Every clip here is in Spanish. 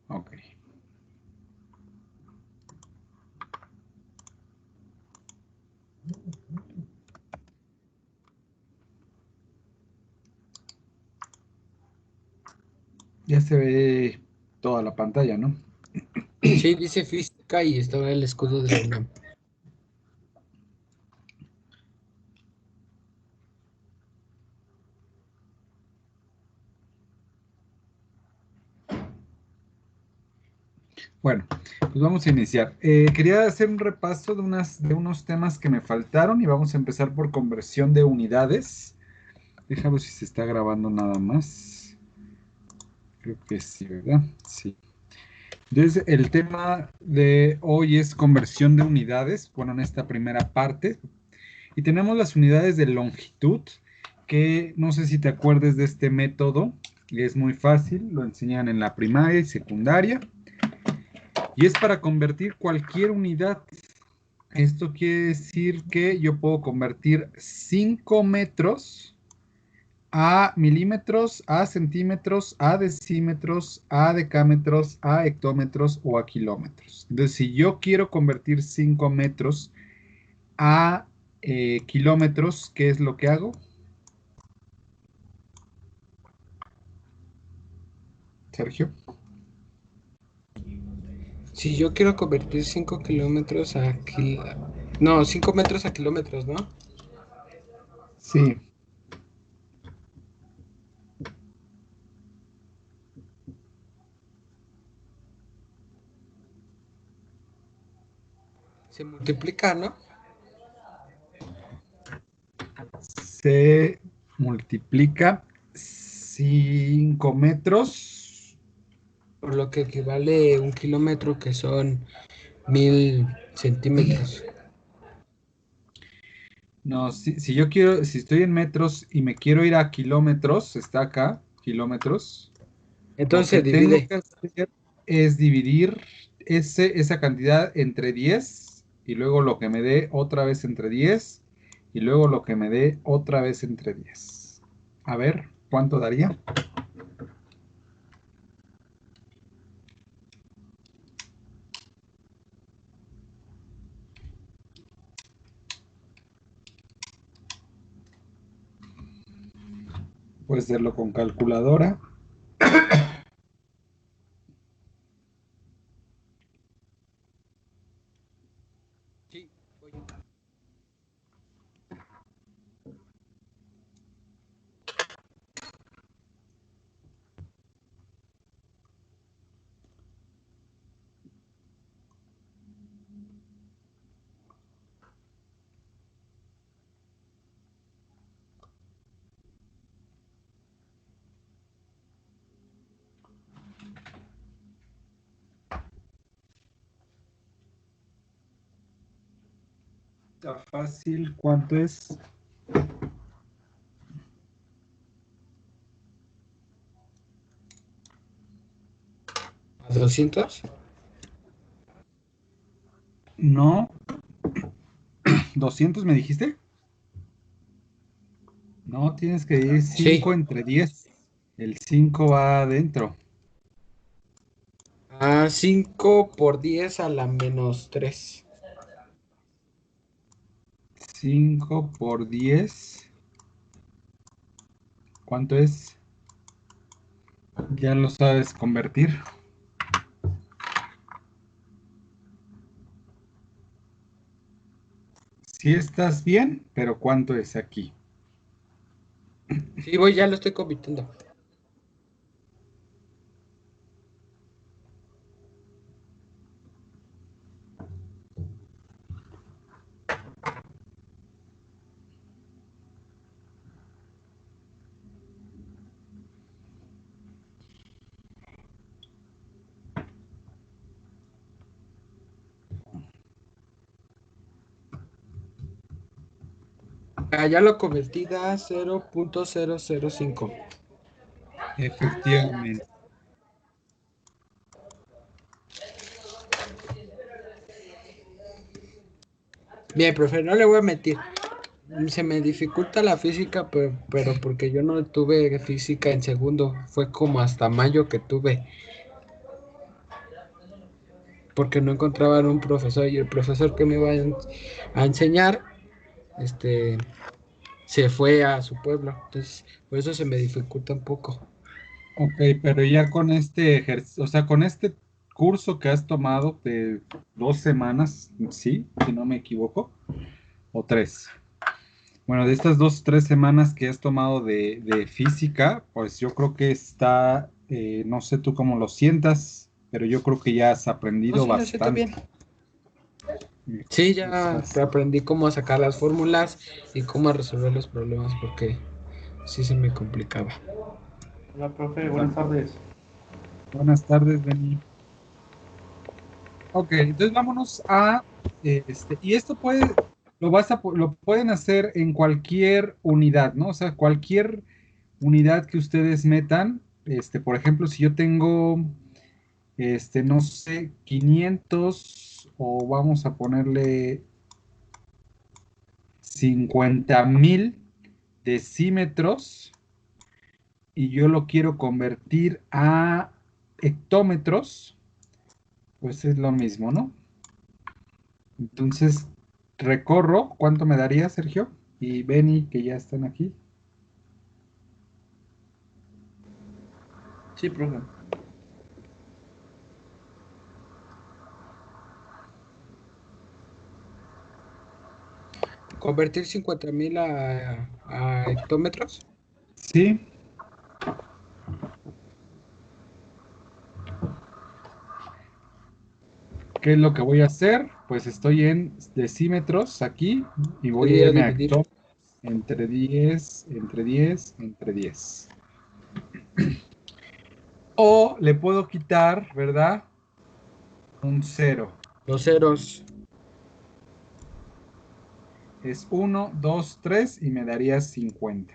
Ok. Ya se ve toda la pantalla, ¿no? Sí, dice física y estaba el escudo de la UNAM. Bueno, pues vamos a iniciar. Quería hacer un repaso de unos temas que me faltaron y vamos a empezar por conversión de unidades. Déjame ver si se está grabando nada más. Creo que sí, ¿verdad? Sí. Entonces, el tema de hoy es conversión de unidades, bueno, en esta primera parte. Y tenemos las unidades de longitud, que no sé si te acuerdes de este método, y es muy fácil, lo enseñan en la primaria y secundaria, y es para convertir cualquier unidad. Esto quiere decir que yo puedo convertir 5 metros a milímetros, a centímetros, a decímetros, a decámetros, a hectómetros o a kilómetros. Entonces, si yo quiero convertir 5 metros a kilómetros, ¿qué es lo que hago? Sergio. Si yo quiero convertir 5 kilómetros a no, 5 metros a kilómetros, ¿no? Sí. Se multiplica, ¿no? Se multiplica 5 metros. Por lo que equivale un kilómetro, que son 1000 centímetros. No, si yo quiero, si estoy en metros y me quiero ir a kilómetros, está acá, kilómetros. Lo Entonces que se tengo divide. que hacer es dividir esa cantidad entre 10 y luego lo que me dé otra vez entre 10 y luego lo que me dé otra vez entre 10. A ver, ¿cuánto daría? Puedes hacerlo con calculadora. Sí, voy. Está fácil. ¿Cuánto es? ¿A 200? No, 200 me dijiste. No, tienes que ir Sí. 5 entre 10. El 5 va adentro. 5 por 10 a la -3. 5 por 10. ¿Cuánto es? Ya lo sabes convertir. Sí estás bien, pero ¿cuánto es aquí? Sí, voy, ya lo estoy convirtiendo. Ya lo convertí a 0.005. Efectivamente. Bien, profe, no le voy a mentir. Se me dificulta la física, pero porque yo no tuve física en segundo. Fue como hasta mayo que tuve. porque no encontraban un profesor y el profesor que me iba a enseñar, se fue a su pueblo. Entonces, por eso se me dificulta un poco. Ok, pero ya con este ejercicio, o sea, con este curso que has tomado de 2 semanas, sí, si no me equivoco, o 3. Bueno, de estas 2, 3 semanas que has tomado de física, pues yo creo que está, no sé tú cómo lo sientas, pero yo creo que ya has No, aprendido sí, lo siento bien. bastante. Sí, Es ya bas- aprendí cómo a sacar las fórmulas y cómo a resolver los problemas porque sí se me complicaba. Hola, profe, buenas tardes. Buenas tardes, Beni. Ok, entonces vámonos a, y esto lo pueden hacer en cualquier unidad, ¿no? O sea, cualquier unidad que ustedes metan, por ejemplo, si yo tengo, no sé, 500 o vamos a ponerle 50,000 decímetros y yo lo quiero convertir a hectómetros, pues es lo mismo, ¿no? Entonces, recorro, ¿cuánto me daría, Sergio? Y Benny, que ya están aquí. Sí, profe. Convertir 50,000 a hectómetros. Sí, ¿qué es lo que voy a hacer? Pues estoy en decímetros aquí y voy a Sería irme a dividir. hectómetros entre 10, entre 10, entre 10. O le puedo quitar, ¿verdad? Un cero. Los ceros. Es 1, 2, 3 y me daría 50.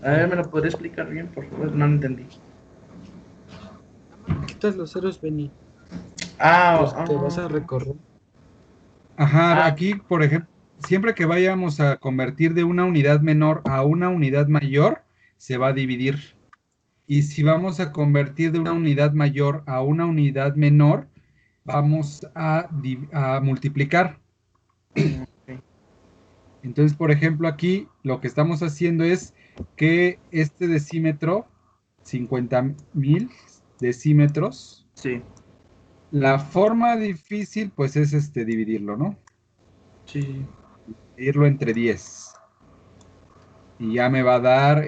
A ver, ¿me lo podría explicar bien, por favor? No lo entendí. Quitas los ceros, Benny. Ah, Los que vas a recorrer. Ajá, ah, aquí, por ejemplo, siempre que vayamos a convertir de una unidad menor a una unidad mayor, se va a dividir. Y si vamos a convertir de una unidad mayor a una unidad menor, vamos a multiplicar. ok. Entonces, por ejemplo, aquí lo que estamos haciendo es que este decímetro, 50,000 decímetros, Sí, la forma difícil, pues es dividirlo, ¿no? sí, sí. Dividirlo entre 10. Y ya me va a dar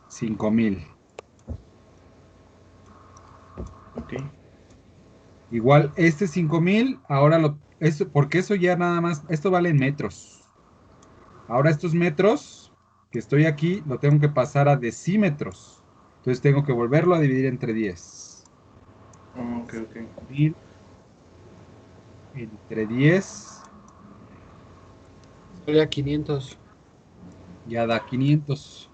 5,000. Ok. Igual, este 5,000, ahora porque eso ya nada más, esto vale en metros. Ahora estos metros que estoy aquí, lo tengo que pasar a decímetros. Entonces tengo que volverlo a dividir entre 10. Ok, ok. Dividir entre 10 Sería 500. ya da 500.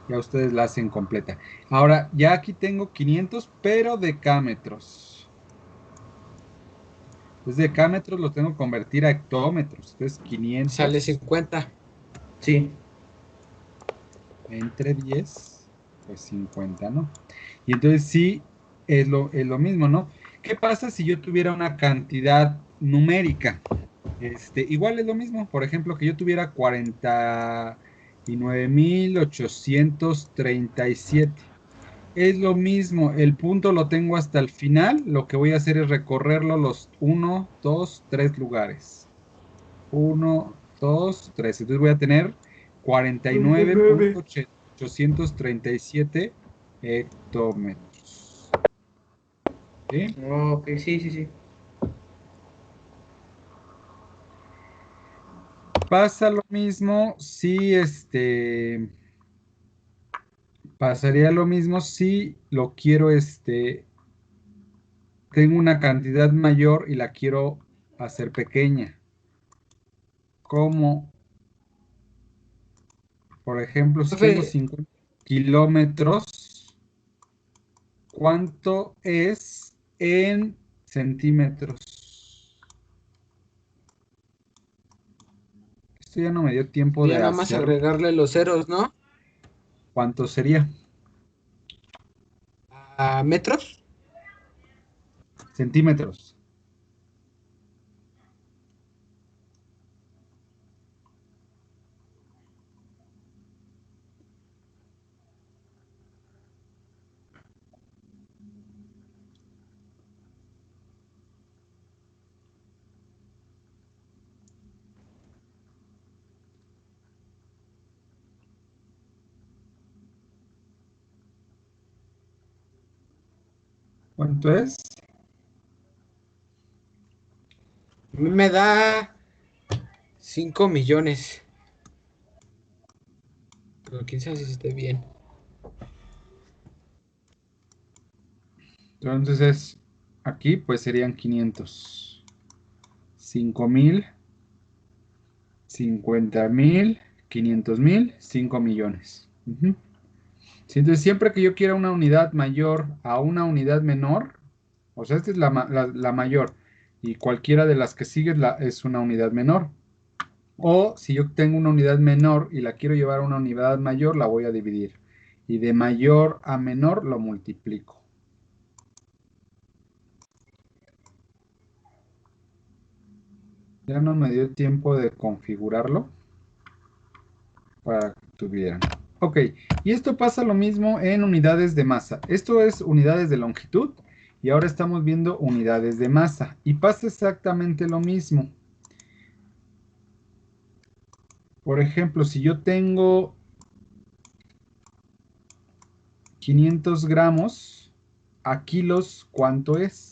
Ya ustedes la hacen completa. Ahora, ya aquí tengo 500, pero decámetros. Entonces, decámetros los tengo que convertir a hectómetros. Entonces, Sale 500 50. Sí. entre 10, pues 50, ¿no? Y entonces sí, es lo mismo, ¿no? ¿Qué pasa si yo tuviera una cantidad numérica? Igual es lo mismo, por ejemplo, que yo tuviera 49,837. Es lo mismo, el punto lo tengo hasta el final, lo que voy a hacer es recorrerlo los 1, 2, 3 lugares. 1, 2, 3. Entonces voy a tener cuarenta y nueve 39. punto ochocientos treinta y siete hectómetros. ¿Sí? Ok, sí, sí, sí. Pasa lo mismo si pasaría lo mismo si lo quiero, tengo una cantidad mayor y la quiero hacer pequeña. Como, por ejemplo, si tengo Profe, 50 kilómetros, ¿cuánto es en centímetros? Esto ya no me dio tiempo ya de nada más hacerlo. agregarle los ceros, ¿no? ¿Cuánto sería? ¿A metros? Centímetros. ¿Cuánto es? A mí me da 5 millones. Pero quién sabe si esté bien. Entonces es, aquí pues serían 500. 5,000, 50,000, 500,000, 5 millones. Ujú. Sí, entonces siempre que yo quiera una unidad mayor a una unidad menor, o sea, esta es la mayor, y cualquiera de las que sigue es una unidad menor. O si yo tengo una unidad menor y la quiero llevar a una unidad mayor, la voy a dividir. Y de mayor a menor lo multiplico. Ya no me dio tiempo de configurarlo para que tuvieran. Ok, y esto pasa lo mismo en unidades de masa. Esto es unidades de longitud y ahora estamos viendo unidades de masa. Y pasa exactamente lo mismo. Por ejemplo, si yo tengo 500 gramos a kilos, ¿cuánto es?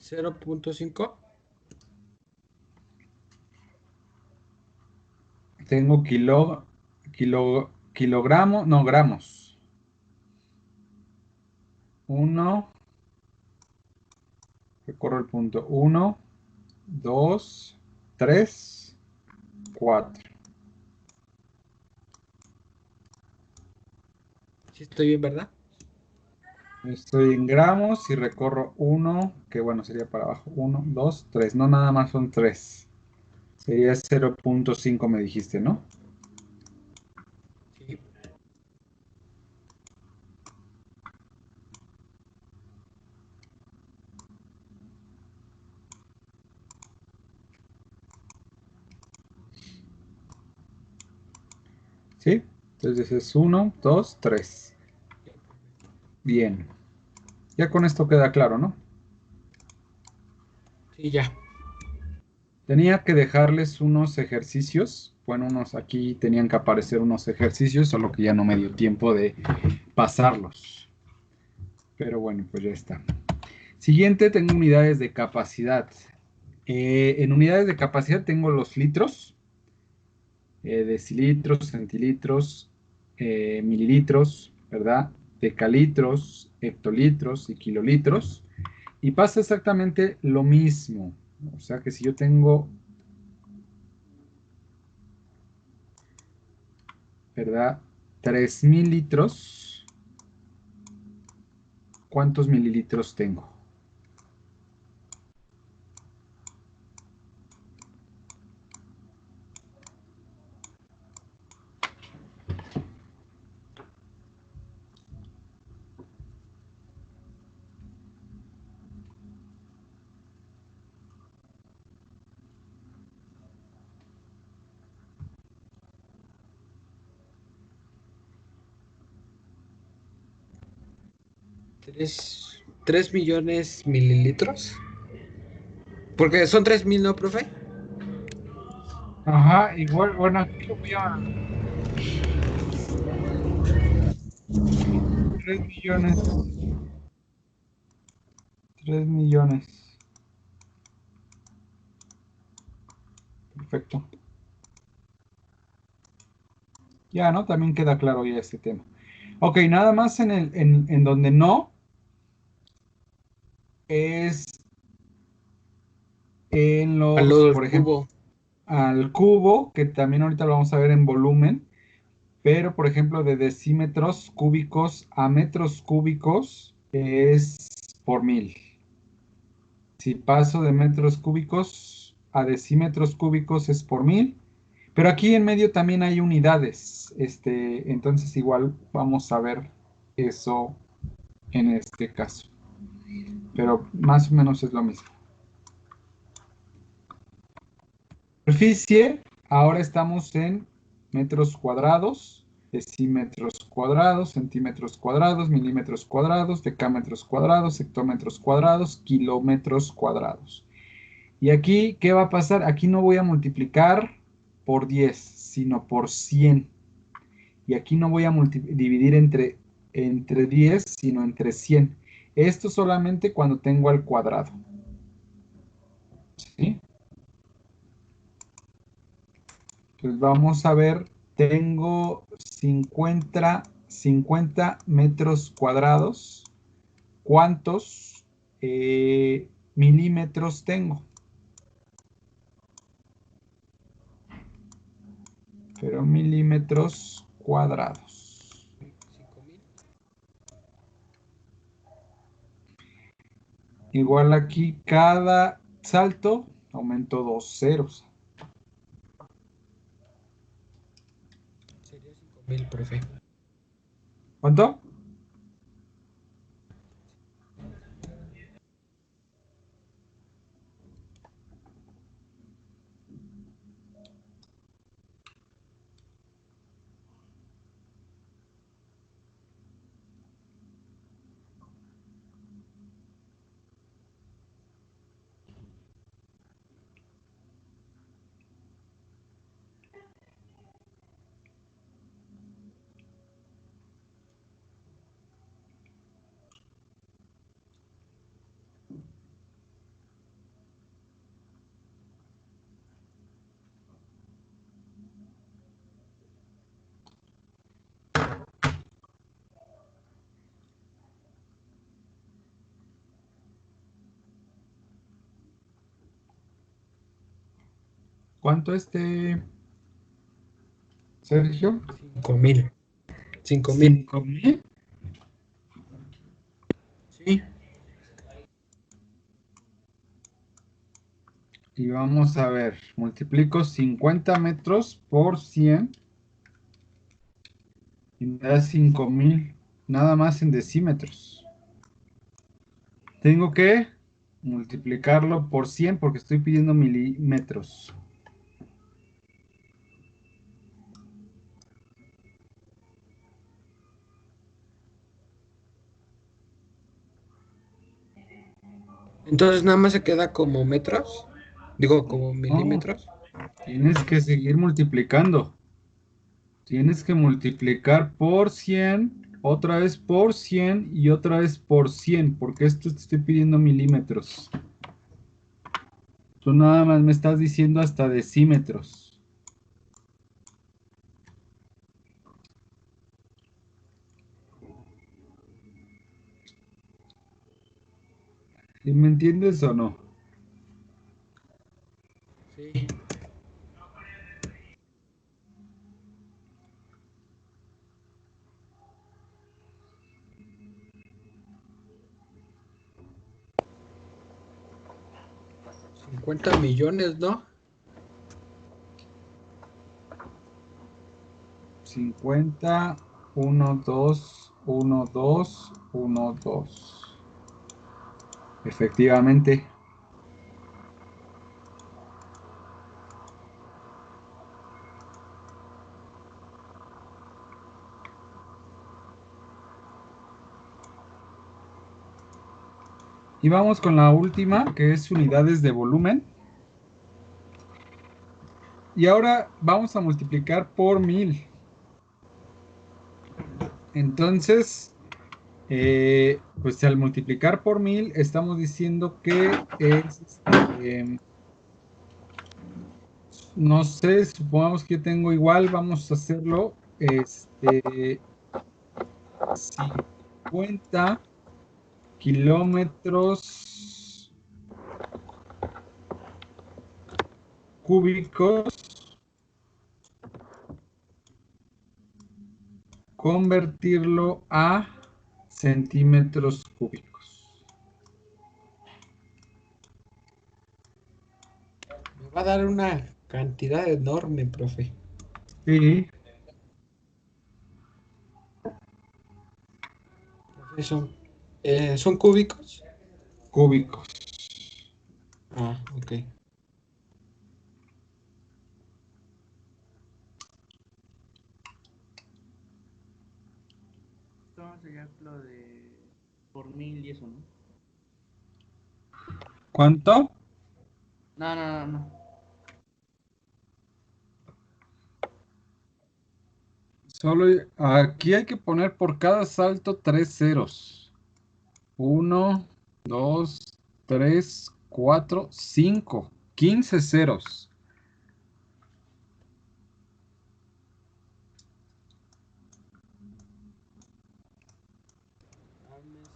¿0.5? Tengo kilogramos, no, gramos. 1, recorro el punto. 1, 2, 3, 4. Sí estoy bien, ¿verdad? Estoy en gramos y recorro 1, que bueno, sería para abajo. 1, 2, 3. No, nada más son 3. Sería 0.5 me dijiste, ¿no? Sí. ¿Sí? Entonces es 1, 2, 3. Bien. Ya con esto queda claro, ¿no? Sí, ya. Tenía que dejarles unos ejercicios. Bueno, aquí tenían que aparecer unos ejercicios, solo que ya no me dio tiempo de pasarlos. Pero bueno, pues ya está. Siguiente, tengo unidades de capacidad. En unidades de capacidad tengo los litros, decilitros, centilitros, mililitros, ¿verdad? Decalitros, hectolitros y kilolitros. Y pasa exactamente lo mismo. O sea que si yo tengo, ¿verdad? 3,000 litros, ¿cuántos mililitros tengo? ¿3 millones mililitros? Porque son 3,000, ¿no, profe? Ajá, igual, bueno, aquí lo voy a 3 millones, 3 millones. Perfecto. Ya, ¿no? También queda claro ya este tema. Ok, nada más en donde no es en Al los, lado del por ejemplo, cubo. al cubo, que también ahorita lo vamos a ver en volumen, pero por ejemplo de decímetros cúbicos a metros cúbicos es por 1000. Si paso de metros cúbicos a decímetros cúbicos es por 1000. Pero aquí en medio también hay unidades. Entonces igual vamos a ver eso en este caso. Pero más o menos es lo mismo. Superficie, ahora estamos en metros cuadrados, decímetros cuadrados, centímetros cuadrados, milímetros cuadrados, decámetros cuadrados, hectómetros cuadrados, kilómetros cuadrados. Y aquí, ¿qué va a pasar? Aquí no voy a multiplicar por 10, sino por 100. Y aquí no voy a dividir entre 10, sino entre 100. Esto solamente cuando tengo al cuadrado. ¿Sí? Pues vamos a ver, tengo 50 metros cuadrados. ¿Cuántos milímetros tengo? Pero milímetros cuadrados. 5000. Igual aquí cada salto aumento 2 ceros. Sería 5000, profe. ¿Cuánto? ¿Cuánto Sergio? 5000. 5000. 5000. Sí. Y vamos a ver, multiplico 50 metros por 100 y me da 5000, nada más en decímetros. Tengo que multiplicarlo por 100 porque estoy pidiendo milímetros. Entonces nada más se queda como metros. Digo, como No, milímetros. tienes que seguir multiplicando. Tienes que multiplicar por 100, otra vez por 100 y otra vez por 100, porque esto te estoy pidiendo milímetros. Tú nada más me estás diciendo hasta decímetros. ¿Sí me entiendes o no? Sí. $50 millones, ¿no? 50, 1, 2, 1, 2, 1, 2. Efectivamente. Y vamos con la última, que es unidades de volumen. Y ahora vamos a multiplicar por 1000. Entonces, pues al multiplicar por 1000, estamos diciendo que es, no sé, supongamos que yo tengo igual, vamos a hacerlo 50 kilómetros cúbicos, convertirlo a centímetros cúbicos. Me va a dar una cantidad enorme, profe. Sí, Profe, ¿son cúbicos? cúbicos. Ah, ok. Tomamos ejemplo de por mil y eso, ¿no? ¿Cuánto? No, no, no, no. Solo aquí hay que poner por cada salto 3 ceros. 1, 2, 3, 4, 5. 15 ceros.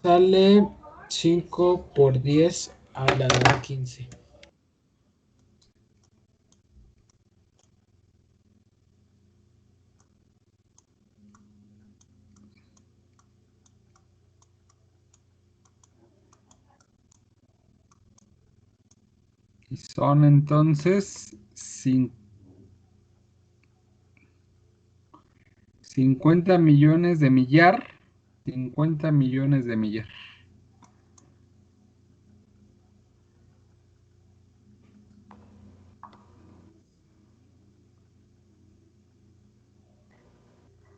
Sale 5 por 10 a la 15. Y son entonces 50 millones de millar. 50 millones de millar.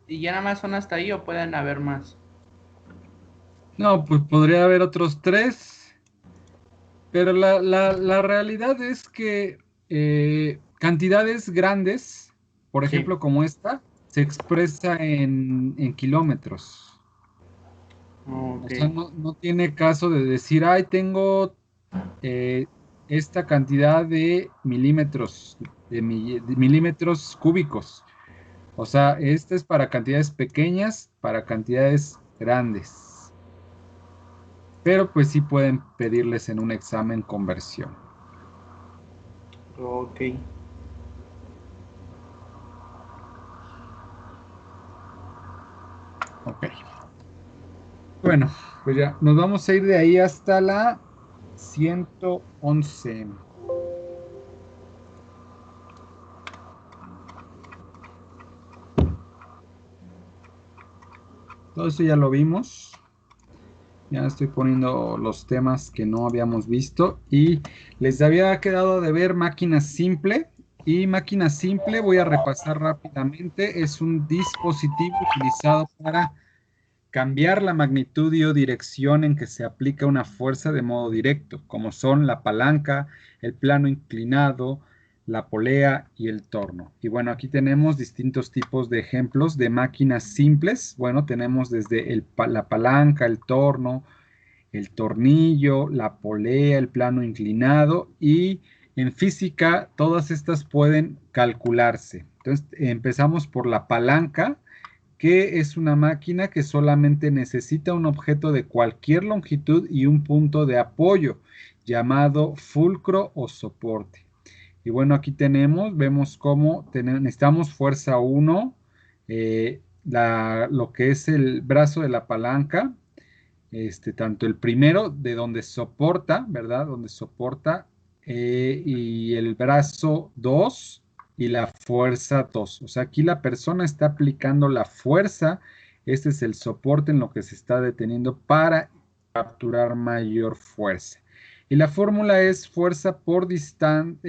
¿Y ya nada más son hasta ahí o pueden haber más? No, pues podría haber otros 3. Pero la realidad es que cantidades grandes, por Sí. ejemplo como esta, se expresa en kilómetros. O Ok. sea, no tiene caso de decir, ay, tengo eh, esta cantidad de milímetros, de milímetros cúbicos. O sea, este es para cantidades pequeñas, para cantidades grandes. Pero pues sí pueden pedirles en un examen conversión. Ok. Ok. Bueno, pues ya, nos vamos a ir de ahí hasta la 111. Todo eso ya lo vimos. Ya estoy poniendo los temas que no habíamos visto y les había quedado de ver máquina simple. Y máquina simple, voy a repasar rápidamente, es un dispositivo utilizado para cambiar la magnitud y o dirección en que se aplica una fuerza de modo directo, como son la palanca, el plano inclinado, la polea y el torno. Y bueno, aquí tenemos distintos tipos de ejemplos de máquinas simples. Bueno, tenemos desde la palanca, el torno, el tornillo, la polea, el plano inclinado y en física todas estas pueden calcularse. Entonces empezamos por la palanca, que es una máquina que solamente necesita un objeto de cualquier longitud y un punto de apoyo llamado fulcro o soporte. Y bueno, aquí vemos cómo necesitamos fuerza 1, lo que es el brazo de la palanca, tanto el primero de donde soporta, ¿verdad? Donde soporta, y el brazo 2 y la fuerza 2. O sea, aquí la persona está aplicando la fuerza. Este es el soporte en lo que se está deteniendo para capturar mayor fuerza. Y la fórmula es fuerza por perdón,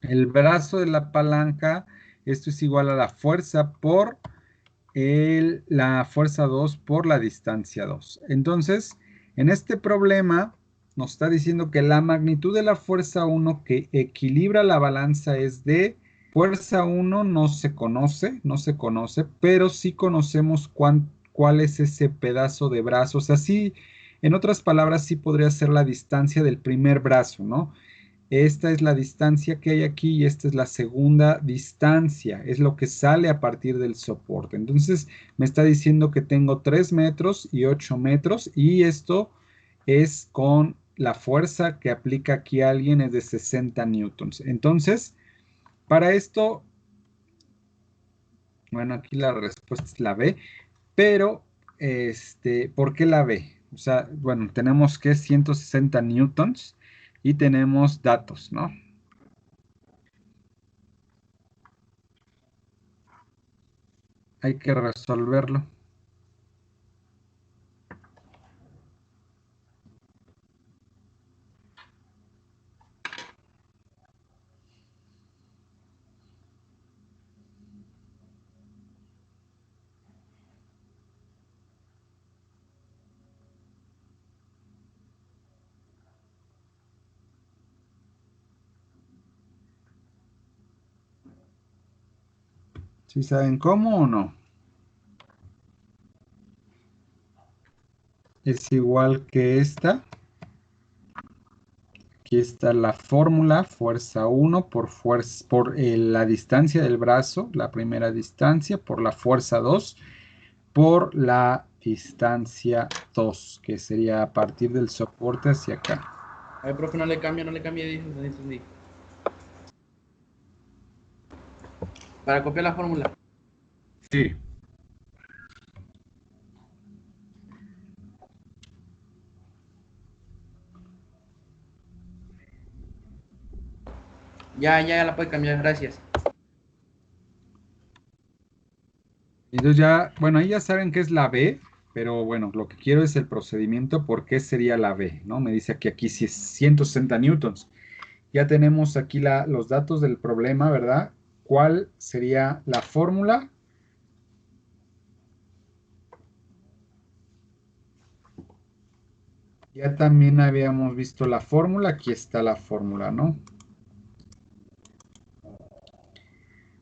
el brazo de la palanca. Esto es igual a la fuerza por la fuerza 2 por la distancia 2. Entonces, en este problema nos está diciendo que la magnitud de la fuerza 1 que equilibra la balanza es de fuerza 1 no se conoce, pero sí conocemos cuál es ese pedazo de brazo. O sea, sí, en otras palabras, sí podría ser la distancia del primer brazo, ¿no? Esta es la distancia que hay aquí y esta es la segunda distancia. Es lo que sale a partir del soporte. Entonces me está diciendo que tengo 3 metros y 8 metros y esto es con la fuerza que aplica aquí alguien es de 60 newtons. Entonces, para esto, bueno, aquí la respuesta es la B, pero, ¿por qué la B? O sea, bueno, tenemos que 160 newtons y tenemos datos, ¿no? Hay que resolverlo. ¿Sí saben cómo o no? Es igual que esta. Aquí está la fórmula, fuerza 1 por la distancia del brazo, la primera distancia, por la fuerza 2, por la distancia 2, que sería a partir del soporte hacia acá. A ver, profe, no le cambie, dice, no entendí. Para copiar la fórmula. Sí. Ya la puede cambiar, gracias. Entonces ya, bueno, ahí ya saben qué es la B, pero bueno, lo que quiero es el procedimiento, ¿por qué sería la B? ¿No? Me dice que aquí sí es 160 newtons. Ya tenemos aquí los datos del problema, ¿verdad? ¿Cuál sería la fórmula? Ya también habíamos visto la fórmula, aquí está la fórmula, ¿no?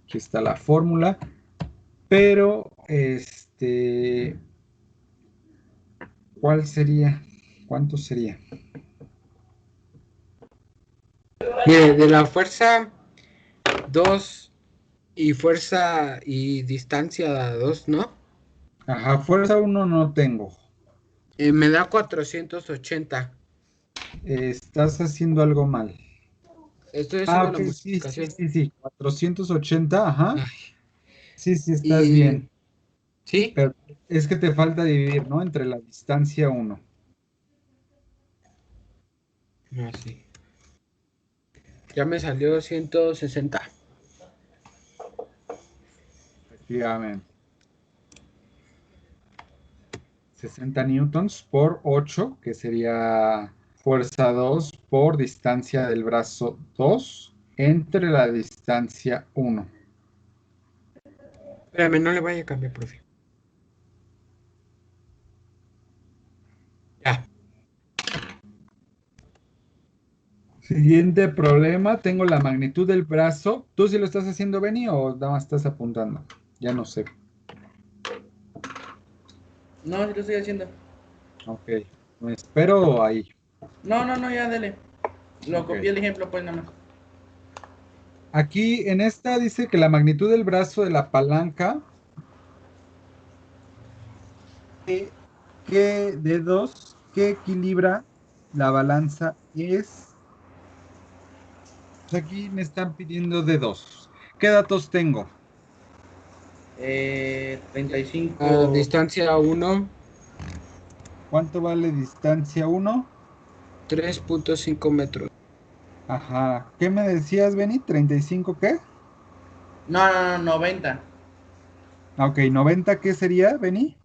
Aquí está la fórmula, pero ¿cuál sería? ¿Cuánto sería? Mire, de la fuerza 2 y fuerza y distancia 2, ¿no? Ajá, fuerza 1 no tengo. Me da 480. Estás haciendo algo mal. Estoy Ah, haciendo ok, la sí, sí, multiplicación. sí, sí. 480, ajá. Ay, Sí, sí, estás y bien. sí, Pero es que te falta dividir, ¿no? Entre la distancia 1. así. Ya me salió 160. Efectivamente. 60 newtons por 8, que sería fuerza 2 por distancia del brazo 2 entre la distancia 1. Espérame, no le vaya a cambiar, profe. Ya. Siguiente problema, tengo la magnitud del brazo. ¿Tú sí lo estás haciendo, Benny, o nada más estás apuntando? Ya no sé. No, sí lo estoy haciendo. Ok, me espero ahí. No, ya dele. Lo Ok. copié el ejemplo, pues nada más. Aquí en esta dice que la magnitud del brazo de la palanca, ¿qué dedos, qué equilibra la balanza es? Pues aquí me están pidiendo dedos. ¿Qué datos tengo? A 35. distancia 1, ¿Cuánto vale distancia 1? 3.5 metros. Ajá. ¿Qué me decías, Benny? ¿35 qué? No, 90 Ah, ok, 90 ¿qué sería, Benny?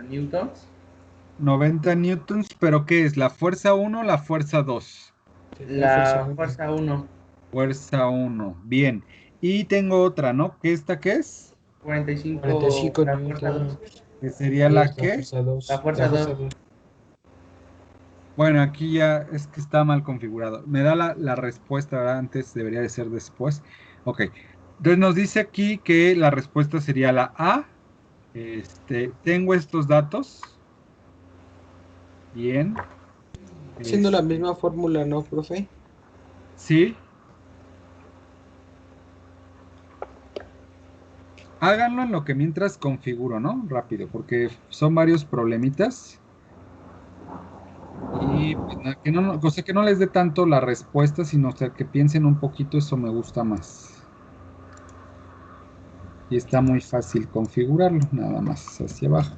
newtons. 90. 90 newtons, pero ¿qué es? ¿La fuerza 1 o la fuerza 2? La fuerza La 1. fuerza 1. Fuerza 1, bien. Y tengo otra, ¿no? ¿Qué esta qué es? 45. 45 La fuerza 2. newtons. ¿Qué sería Y la es la qué? fuerza La 2. La fuerza fuerza 2. 2. Bueno, aquí ya es que está mal configurado. Me da la respuesta, ¿verdad? Antes debería de ser después. Ok. Entonces nos dice aquí que la respuesta sería la A. Tengo estos datos. Bien. Siendo la Este, misma fórmula, ¿no, profe? Sí, háganlo en lo que mientras configuro, ¿no? Rápido, porque son varios problemitas. Y pues, que no les dé tanto la respuesta, sino o sea, que piensen un poquito, eso me gusta más. Y está muy fácil configurarlo, nada más hacia abajo.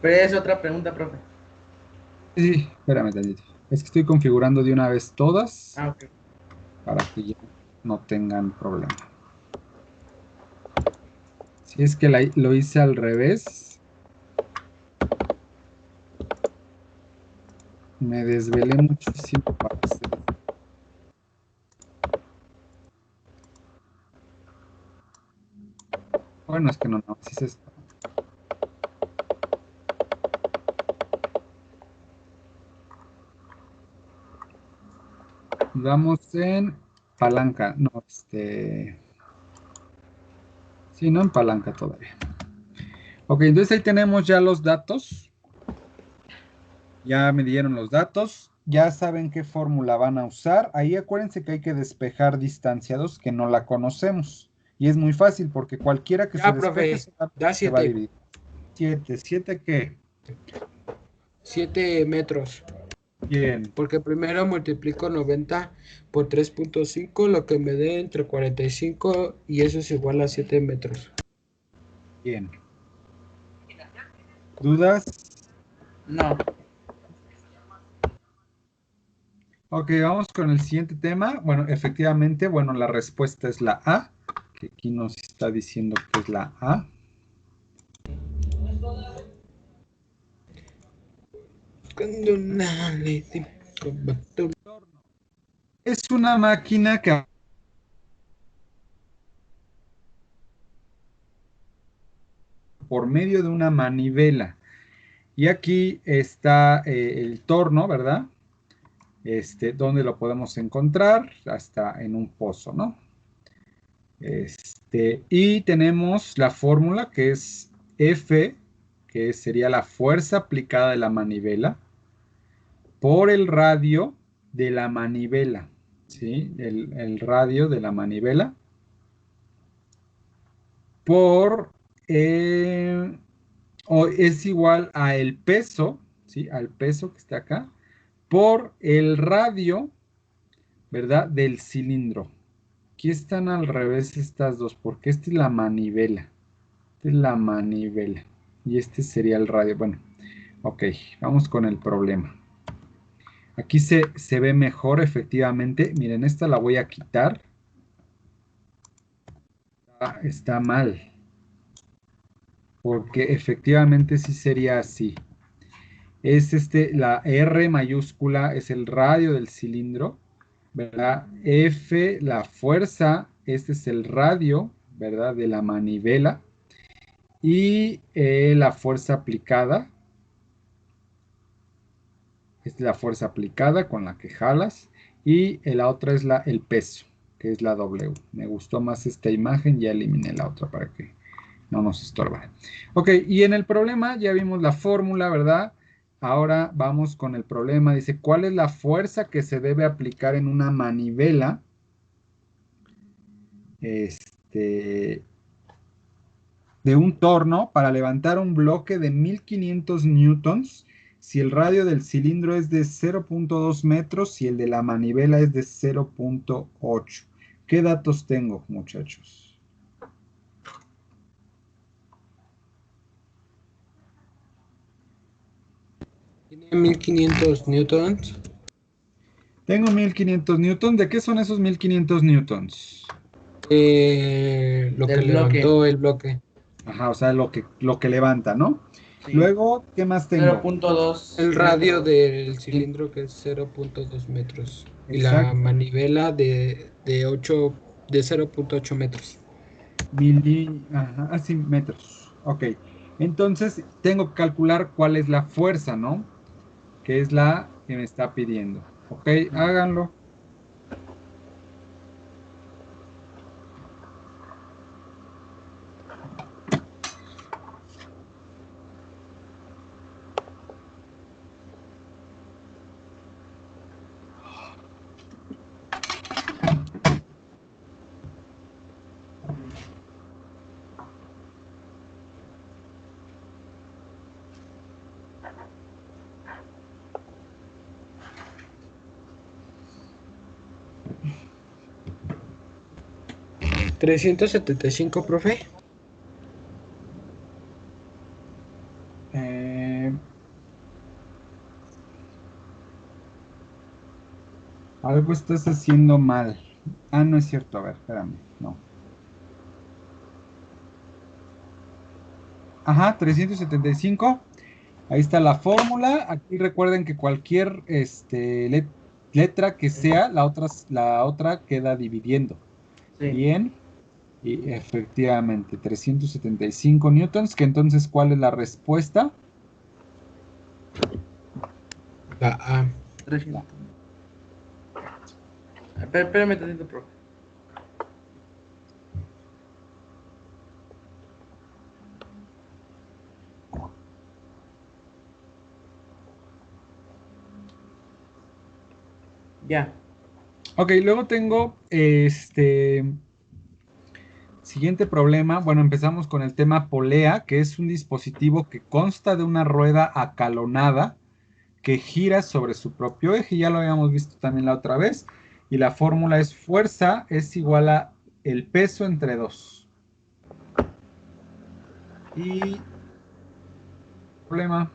Pero es otra pregunta, profe. Sí, espérame tantito. Es que estoy configurando de una vez todas Ah, ok. para que ya no tengan problema. Si es que lo hice al revés, me desvelé muchísimo para hacer. Bueno, es que no, así es esto. Vamos en palanca, no, sí, no en palanca todavía. Ok, entonces ahí tenemos ya los datos. Ya me dieron los datos. Ya saben qué fórmula van a usar. Ahí acuérdense que hay que despejar distanciados que no la conocemos. Y es muy fácil porque cualquiera que se Ya, despeje profe, da se va a 7. dividir. 7, ¿7 qué? 7 metros. Bien, Porque primero multiplico 90 por 3.5, lo que me dé entre 45 y eso es igual a 7 metros. bien. ¿Dudas? No. Ok, vamos con el siguiente tema. Bueno, efectivamente, bueno, la respuesta es la A, que aquí nos está diciendo que es la A. Es una máquina que por medio de una manivela. Y aquí está el torno, ¿verdad? ¿Dónde lo podemos encontrar? Hasta en un pozo, ¿no? Y tenemos la fórmula que es F, que sería la fuerza aplicada de la manivela, por el radio de la manivela, ¿sí? El radio de la manivela, por, o es igual a el peso, ¿sí? Al peso que está acá, por el radio, ¿verdad? Del cilindro. Aquí están al revés estas dos, porque esta es la manivela. Esta es la manivela. Y este sería el radio. Bueno, ok, vamos con el problema. Aquí se ve mejor, efectivamente. Miren, esta la voy a quitar. Está mal. Porque efectivamente sí sería así. Es la R mayúscula, es el radio del cilindro, ¿verdad? F, la fuerza, este es el radio, ¿verdad? De la manivela. Y la fuerza aplicada, esta es la fuerza aplicada con la que jalas. Y la otra es el peso, que es la W. Me gustó más esta imagen, ya eliminé la otra para que no nos estorba. Ok, y en el problema ya vimos la fórmula, ¿verdad? Ahora vamos con el problema. Dice, ¿cuál es la fuerza que se debe aplicar en una manivela? De un torno para levantar un bloque de 1500 newtons si el radio del cilindro es de 0.2 metros y el de la manivela es de 0.8. ¿Qué datos tengo, muchachos? Tiene 1500 newtons. Tengo 1500 newtons. ¿De qué son esos 1500 newtons? Lo que Del bloque. levantó el bloque. Ajá, o sea, lo que levanta, ¿no? Sí. Luego, ¿qué más tengo? 0.2 El radio metros. del cilindro que es 0.2 metros. Y la Exacto. manivela de 0.8 metros. Ajá, así metros. Ok. Entonces, tengo que calcular cuál es la fuerza, ¿no? Que es la que me está pidiendo. Ok, háganlo. 375, profe. Algo estás haciendo mal. Ah, no es cierto. A ver, espérame. No. Ajá, 375. Ahí está la fórmula. Aquí recuerden que cualquier letra que sea, la otra queda dividiendo. Sí. Bien. Y efectivamente, 375 newtons. Que entonces, ¿cuál es la respuesta? La A. 300. Espérame tantito, profe. Ya. Ok, luego tengo siguiente problema. Bueno, empezamos con el tema polea, que es un dispositivo que consta de una rueda acalonada que gira sobre su propio eje. Ya lo habíamos visto también la otra vez. Y la fórmula es fuerza es igual a el peso entre 2. Y problema.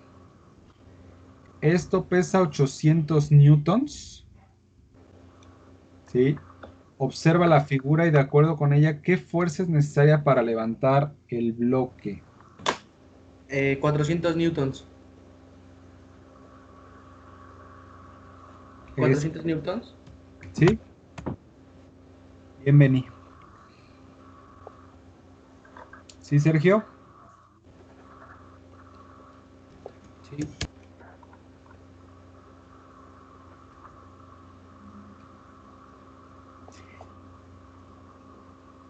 Esto pesa 800 newtons. ¿Sí? Observa la figura y de acuerdo con ella, ¿qué fuerza es necesaria para levantar el bloque? 400 newtons. Es, 400 newtons. ¿sí? Bienvenido. ¿Sí, Sergio? Sí.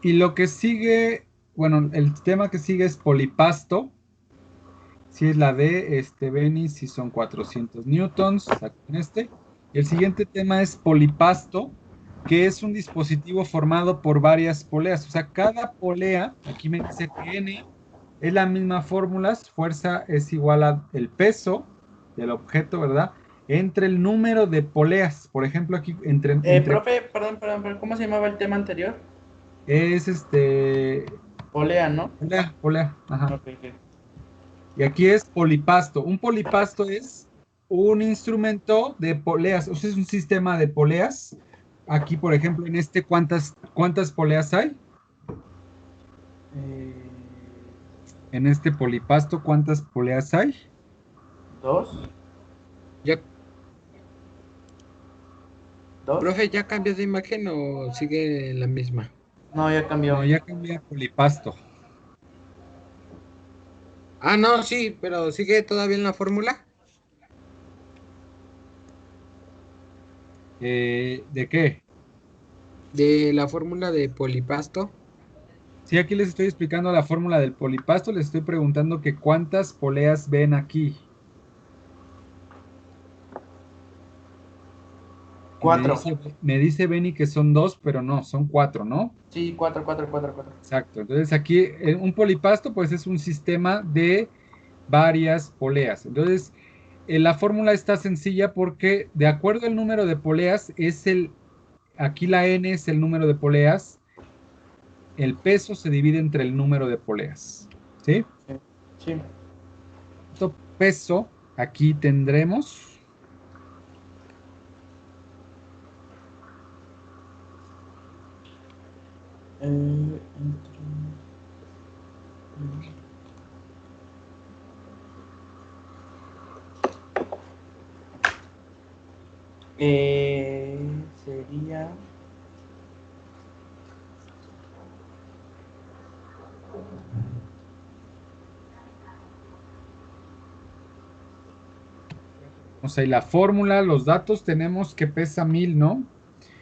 Y lo que sigue, bueno, el tema que sigue es polipasto. Si es la D, Beni, si son 400 newtons, saquen este. El siguiente tema es polipasto, que es un dispositivo formado por varias poleas. O sea, cada polea, aquí me dice que N es la misma fórmula, fuerza es igual a el peso del objeto, ¿verdad? Entre el número de poleas. Por ejemplo, aquí entre Profe, perdón, ¿cómo se llamaba el tema anterior? es Polea, ¿no? polea, ajá. Ok, ok. Y aquí es polipasto. Un polipasto es un instrumento de poleas, o sea, es un sistema de poleas. Aquí, por ejemplo, en ¿cuántas poleas hay? Eh, En este polipasto, ¿cuántas poleas hay? 2. Ya, 2. profe, ¿ya cambió de imagen o sigue la misma? No, ya cambió. No, ya cambié a polipasto. Ah, no, sí, pero sigue todavía en la fórmula. ¿De qué? De la fórmula de polipasto. Sí, aquí les estoy explicando la fórmula del polipasto, les estoy preguntando que cuántas poleas ven aquí. Y 4. me dice Benny que son 2, pero no, son 4, ¿no? Sí, 4, 4, 4, 4. Exacto. Entonces aquí un polipasto pues es un sistema de varias poleas. Entonces la fórmula está sencilla porque de acuerdo al número de poleas aquí la n es el número de poleas, el peso se divide entre el número de poleas. ¿Sí? Sí. Sí. Esto peso aquí tendremos Entre... Sería... o sea, y la fórmula, los datos tenemos que pesa 1000, ¿no?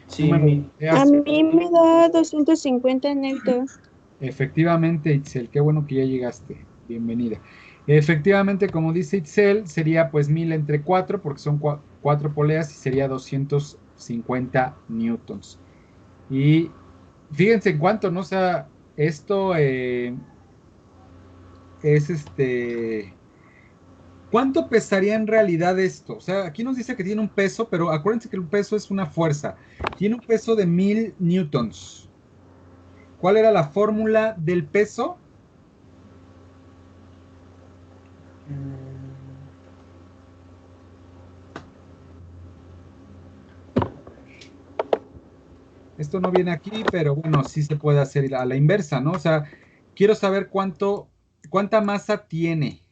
Sí, Número de 1000. A poleas. mí me da 250 newtons. Efectivamente, Itzel, qué bueno que ya llegaste. Bienvenida. Efectivamente, como dice Itzel, sería pues 1000 entre 4, porque son 4 poleas y sería 250 newtons. Y fíjense en cuánto, ¿no? O sea, esto es ¿Cuánto pesaría en realidad esto? O sea, aquí nos dice que tiene un peso, pero acuérdense que el peso es una fuerza. Tiene un peso de 1000 newtons. ¿Cuál era la fórmula del peso? Esto no viene aquí, pero bueno, sí se puede hacer a la inversa, ¿no? O sea, quiero saber cuánta masa tiene,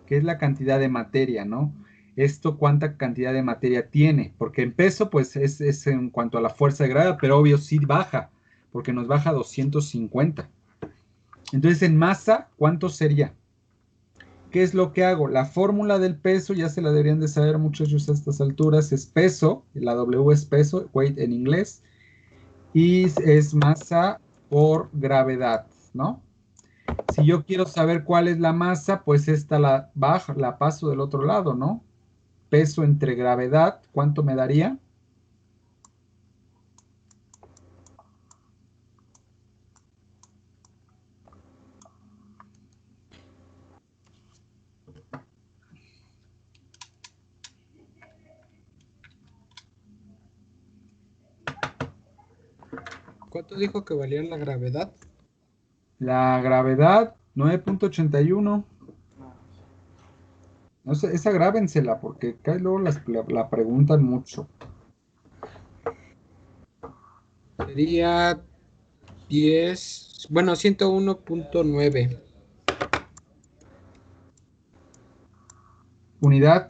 que es la cantidad de materia, ¿no? Esto, cuánta cantidad de materia tiene, porque en peso, pues es en cuanto a la fuerza de gravedad, pero obvio sí baja, porque nos baja 250. Entonces, en masa, ¿cuánto sería? ¿Qué es lo que hago? La fórmula del peso, ya se la deberían de saber muchachos a estas alturas, es peso, la W es peso, weight en inglés, y es masa por gravedad, ¿no? Si yo quiero saber cuál es la masa, pues esta la bajo, la paso del otro lado, ¿no? Peso entre gravedad, ¿cuánto me daría? ¿Cuánto dijo que valía la gravedad? La gravedad, 9.81. No sé, esa grábensela, porque acá luego la preguntan mucho. Sería 10, bueno, 101.9. Unidad,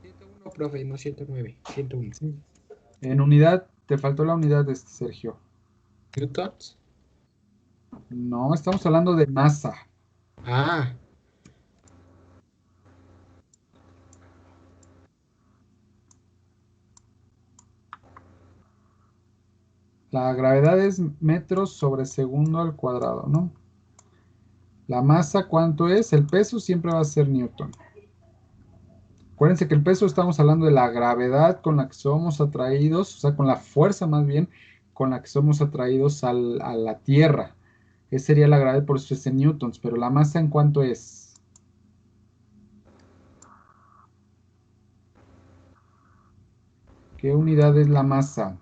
101, profe, no 109, 101. sí. En unidad, te faltó la unidad, Sergio. ¿Newtons? No, estamos hablando de masa. Ah, La gravedad es metros sobre segundo al cuadrado, ¿no? La masa, ¿cuánto es? El peso siempre va a ser Newton. Acuérdense que el peso estamos hablando de la gravedad con la que somos atraídos, o sea, con la fuerza más bien con la que somos atraídos a la Tierra. Esa sería la gravedad, por eso es en newtons, pero la masa ¿en cuánto es? ¿Qué unidad es la masa?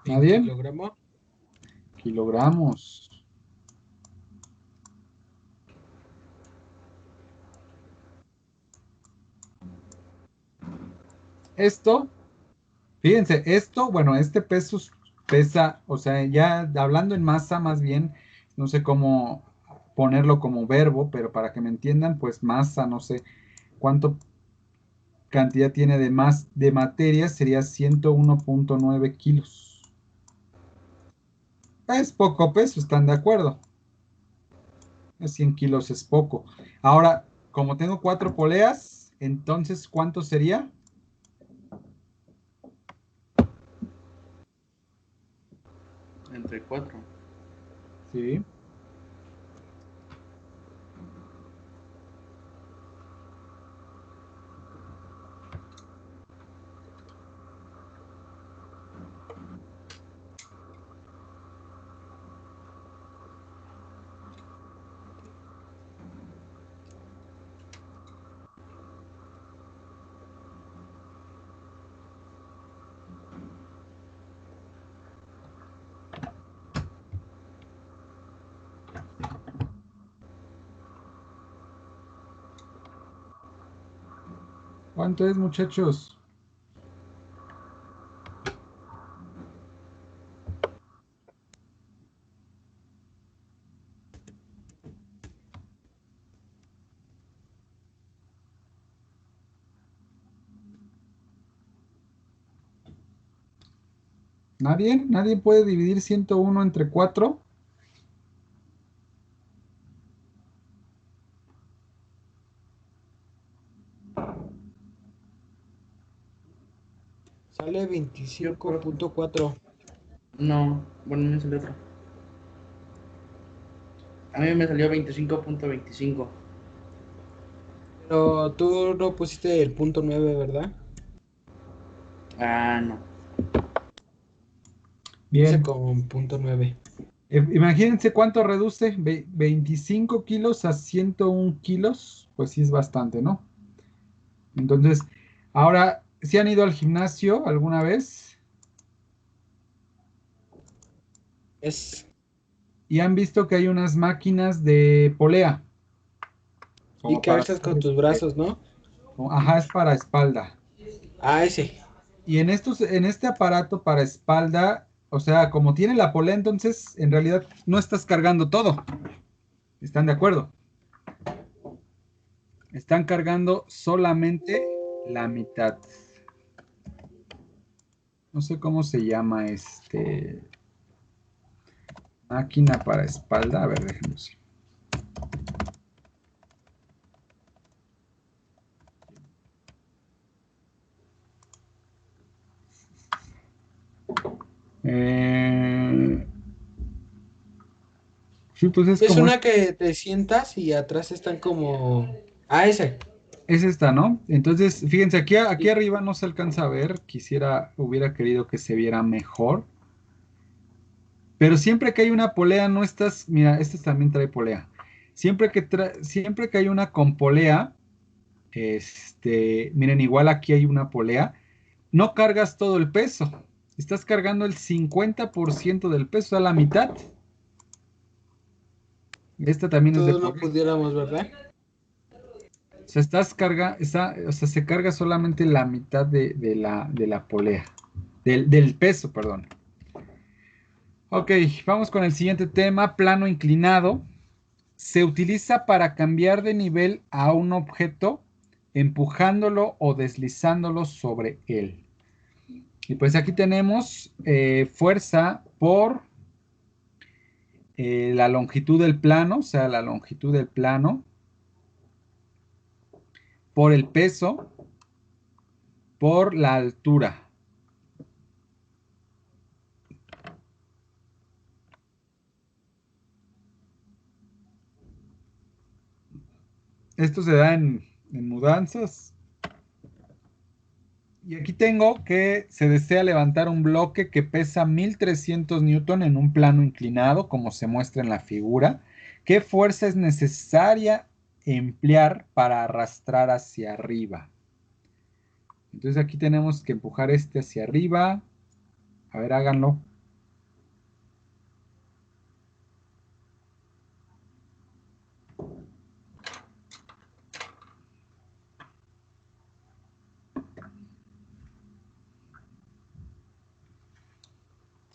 ¿en ¿Nadie? kilogramo? Kilogramos. Esto, fíjense, esto, bueno, este peso pesa, o sea, ya hablando en masa más bien, no sé cómo ponerlo como verbo, pero para que me entiendan, pues masa, no sé cuánto cantidad tiene de materia, sería 101.9 kilos. Es poco peso, ¿están de acuerdo? 100 kilos es poco. Ahora, como tengo 4 poleas, entonces, ¿cuánto sería? Entre 4. Sí. ¿Cuánto es, muchachos? ¿Nadie? ¿Nadie puede dividir 101 entre 4? Sale Yo, profe. 25.4. No, bueno, me salió otro. A mí me salió 25.25. Pero tú no pusiste el punto 9, ¿verdad? Ah, no. Dice Bien. con punto 9. Imagínense cuánto reduce. 25 kilos a 101 kilos. Pues sí es bastante, ¿no? Entonces, ahora, ¿sí han ido al gimnasio alguna vez? Es. Y han visto que hay unas máquinas de polea. Y Como que para alzas hacer con tus brazos, ¿no? ajá, es para espalda. Ah, ese. Y en este aparato para espalda, o sea, como tiene la polea, entonces en realidad no estás cargando todo. ¿Están de acuerdo? Están cargando solamente la mitad. No sé cómo se llama máquina para espalda. A ver, déjenme ver. Eh, sí, pues es Es como una que te sientas y atrás están como. Ah, ese. es esta, ¿no? Entonces, fíjense, aquí Sí. arriba no se alcanza a ver. Hubiera querido que se viera mejor. Pero siempre que hay una polea, no estás. Mira, este también trae polea. Siempre que hay una con polea, miren, igual aquí hay una polea, no cargas todo el peso. Estás cargando el 50% del peso, a la mitad. Esta también es de Todos no polea. pudiéramos, ¿verdad? O sea, o sea, se carga solamente la mitad de la polea. Del peso, perdón. Ok, vamos con el siguiente tema, plano inclinado. Se utiliza para cambiar de nivel a un objeto empujándolo o deslizándolo sobre él. Y pues aquí tenemos fuerza por la longitud del plano, o sea, la longitud del plano, por el peso, por la altura. Esto se da en mudanzas. Y aquí tengo que se desea levantar un bloque que pesa 1300 newton en un plano inclinado, como se muestra en la figura. ¿Qué fuerza es necesaria emplear para arrastrar hacia arriba? Entonces aquí tenemos que empujar este hacia arriba. A ver, háganlo.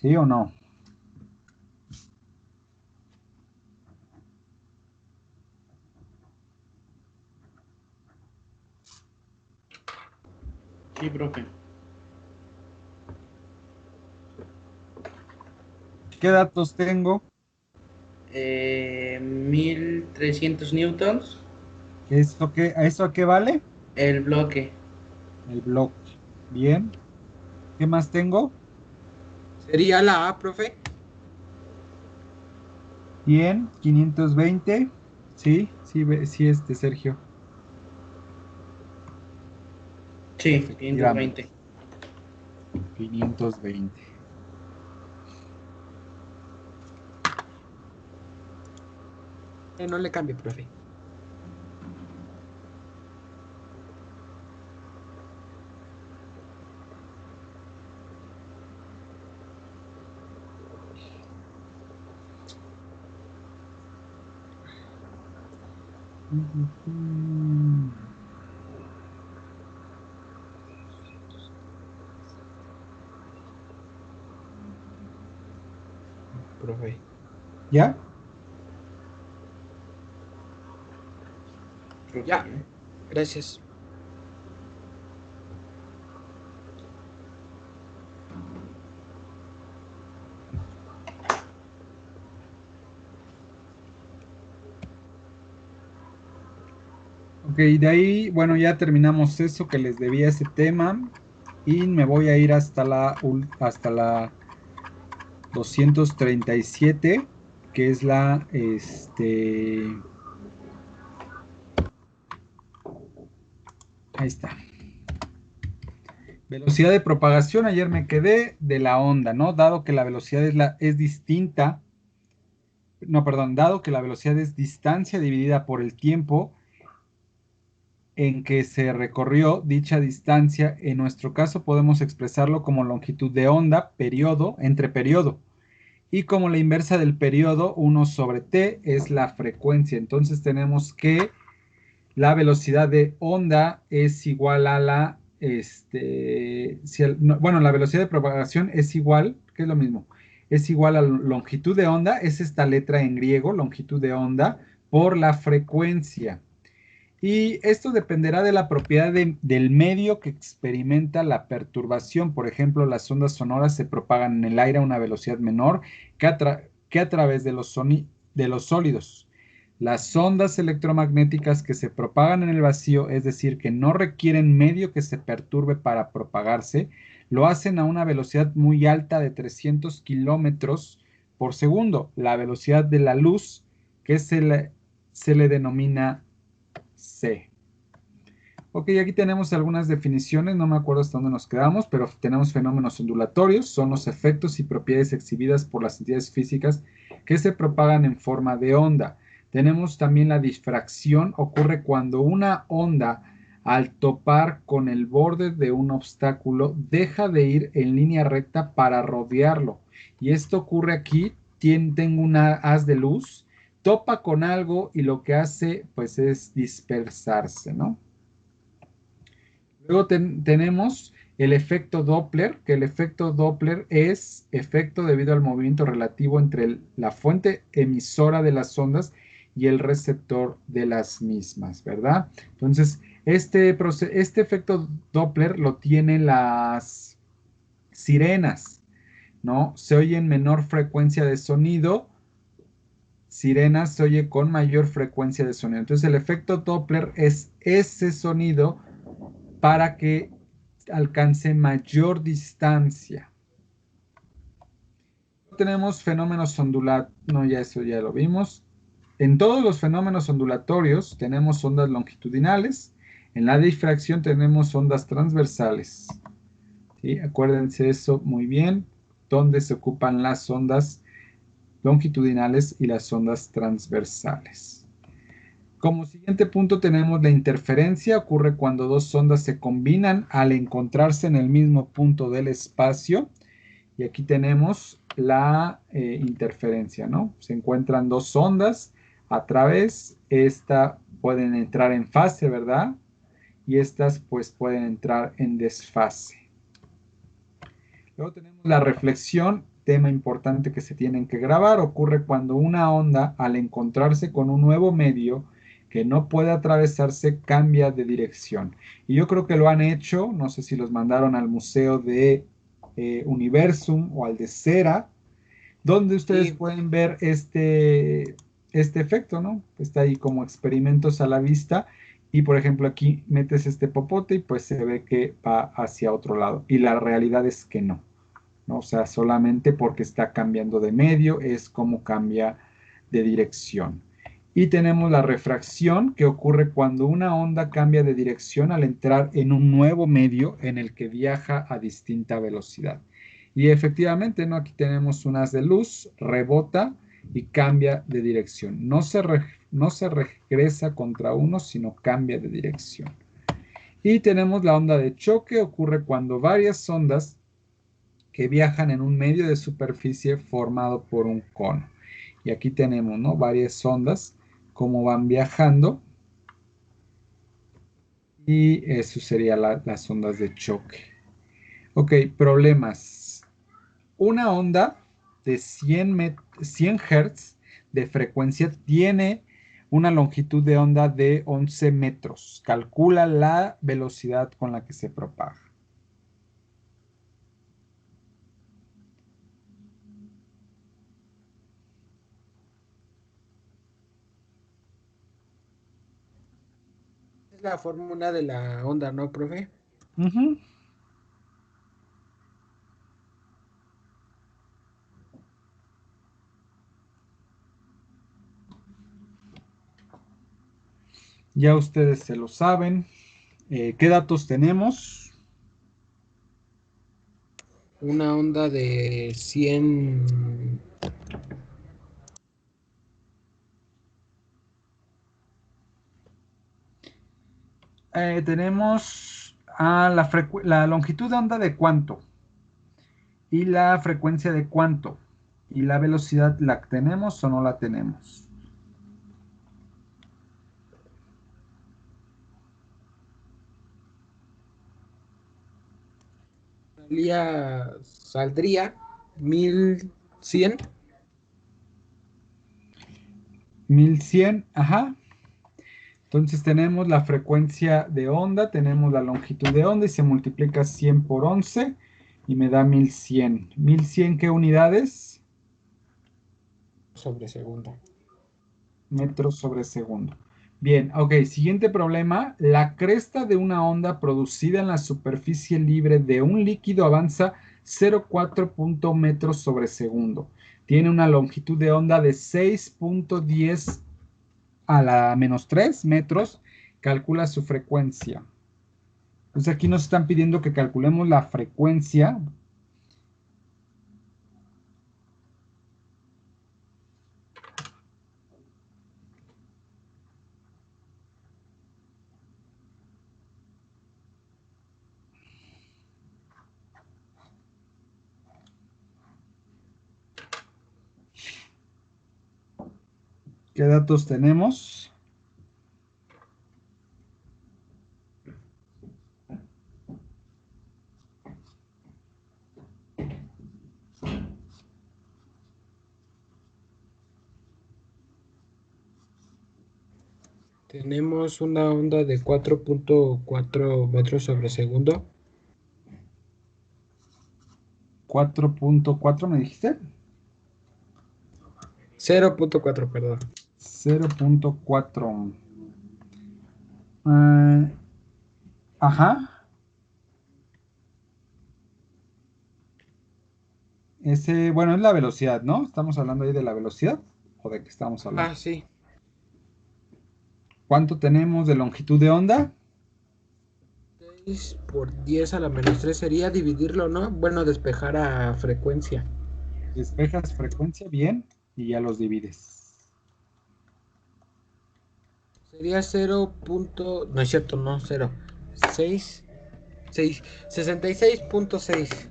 ¿Sí o no? Sí, profe. ¿Qué datos tengo? 1300 newtons. ¿Eso a qué vale? El bloque. El bloque. Bien. ¿Qué más tengo? Sería la A, profe. Bien. 520. Sí, sí, sí, Sergio. Sí, Efectivamente. 520. 520. No le cambie, profe. Profe. ¿Ya? Creo que Ya, ya. gracias. Ok, de ahí, bueno, ya terminamos eso que les debía ese tema. Y me voy a ir hasta la 237, que es ahí está. Velocidad de propagación, ayer me quedé de la onda, ¿no? Dado que la velocidad es distinta, no, perdón, dado que la velocidad es distancia dividida por el tiempo en que se recorrió dicha distancia, en nuestro caso podemos expresarlo como longitud de onda, periodo, entre periodo. Y como la inversa del periodo, 1 sobre t es la frecuencia. Entonces tenemos que la velocidad de onda es igual a la, bueno, la velocidad de propagación es igual, que es lo mismo, es igual a la longitud de onda, es esta letra en griego, longitud de onda, por la frecuencia. Y esto dependerá de la propiedad del medio que experimenta la perturbación. Por ejemplo, las ondas sonoras se propagan en el aire a una velocidad menor que a través de los sólidos. Las ondas electromagnéticas que se propagan en el vacío, es decir, que no requieren medio que se perturbe para propagarse, lo hacen a una velocidad muy alta de 300 kilómetros por segundo. La velocidad de la luz, que se le denomina C. Ok, aquí tenemos algunas definiciones, no me acuerdo hasta dónde nos quedamos, pero tenemos fenómenos ondulatorios, son los efectos y propiedades exhibidas por las entidades físicas que se propagan en forma de onda. Tenemos también la difracción, ocurre cuando una onda al topar con el borde de un obstáculo deja de ir en línea recta para rodearlo. Y esto ocurre aquí, tengo una haz de luz, topa con algo y lo que hace pues es dispersarse, ¿no? Luego tenemos el efecto Doppler, que el efecto Doppler es efecto debido al movimiento relativo entre la fuente emisora de las ondas y el receptor de las mismas, ¿verdad? Entonces, este efecto Doppler lo tienen las sirenas, ¿no? Se oye en menor frecuencia de sonido, sirenas se oye con mayor frecuencia de sonido. Entonces, el efecto Doppler es ese sonido para que alcance mayor distancia. Tenemos fenómenos ondulatorios, no, ya eso ya lo vimos. En todos los fenómenos ondulatorios tenemos ondas longitudinales. En la difracción tenemos ondas transversales. ¿Sí? Acuérdense eso muy bien, donde se ocupan las ondas longitudinales y las ondas transversales. Como siguiente punto tenemos la interferencia. Ocurre cuando dos ondas se combinan al encontrarse en el mismo punto del espacio. Y aquí tenemos la interferencia, ¿no? Se encuentran dos ondas a través. Esta pueden entrar en fase, ¿verdad? Y estas pues pueden entrar en desfase. Luego tenemos la reflexión, tema importante que se tienen que grabar. Ocurre cuando una onda, al encontrarse con un nuevo medio que no puede atravesarse, cambia de dirección. Y yo creo que lo han hecho, no sé si los mandaron al Museo de Universum o al de Cera, donde ustedes Sí, pueden ver este efecto, ¿no? Está ahí como experimentos a la vista. Y por ejemplo aquí metes este popote y pues se ve que va hacia otro lado. Y la realidad es que no, ¿no? O sea, solamente porque está cambiando de medio es como cambia de dirección. Y tenemos la refracción, que ocurre cuando una onda cambia de dirección al entrar en un nuevo medio en el que viaja a distinta velocidad. Y efectivamente, ¿no? Aquí tenemos un haz de luz, rebota y cambia de dirección. No se regresa contra uno, sino cambia de dirección. Y tenemos la onda de choque, ocurre cuando varias ondas que viajan en un medio de superficie formado por un cono. Y aquí tenemos, ¿no? Varias ondas, como van viajando. Y eso sería las ondas de choque. Ok, problemas. Una onda de 100 Hz de frecuencia tiene una longitud de onda de 11 metros. Calcula la velocidad con la que se propaga. es la fórmula de la onda, ¿no, profe? Ujú. Ya ustedes se lo saben. ¿Qué datos tenemos? Una onda de 100. Tenemos la longitud de onda de cuánto y la frecuencia de cuánto y la velocidad, ¿la tenemos o no la tenemos? Saldría 1100. 1100, ajá. Entonces tenemos la frecuencia de onda, tenemos la longitud de onda y se multiplica 100 por 11 y me da 1100. ¿1100 qué unidades? Sobre segundo. Metros sobre segundo. Bien, ok, siguiente problema. La cresta de una onda producida en la superficie libre de un líquido avanza 0,4 metros sobre segundo. Tiene una longitud de onda de 6,10 a la menos 3 metros. Calcula su frecuencia. Entonces aquí nos están pidiendo que calculemos la frecuencia. ¿Qué datos tenemos? Tenemos una onda de 4.4 metros sobre segundo. 4,4 me dijiste. 0.4, perdón. 0,4. Ajá. Bueno, es la velocidad, ¿no? ¿Estamos hablando ahí de la velocidad? ¿O de qué estamos hablando? Ah, sí. ¿Cuánto tenemos de longitud de onda? 6 por 10 a la menos 3 sería dividirlo, ¿no? Bueno, despejar a frecuencia. Despejas frecuencia, bien, y ya los divides. Sería 0. No es cierto, no, 0. 66.6.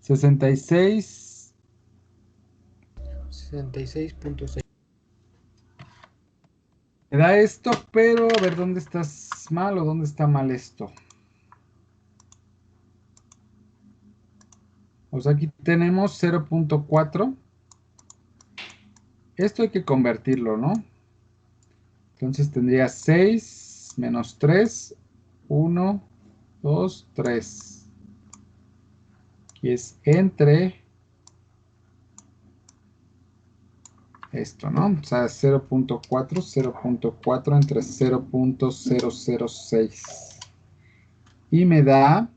66. 66.6. Me da esto, pero a ver dónde estás mal o dónde está mal esto. O sea, aquí tenemos 0,4. Esto hay que convertirlo, ¿no? Entonces tendría 6 menos 3, 1, 2, 3. Y es entre esto, ¿no? O sea, 0,4 entre 0,006. Y me da...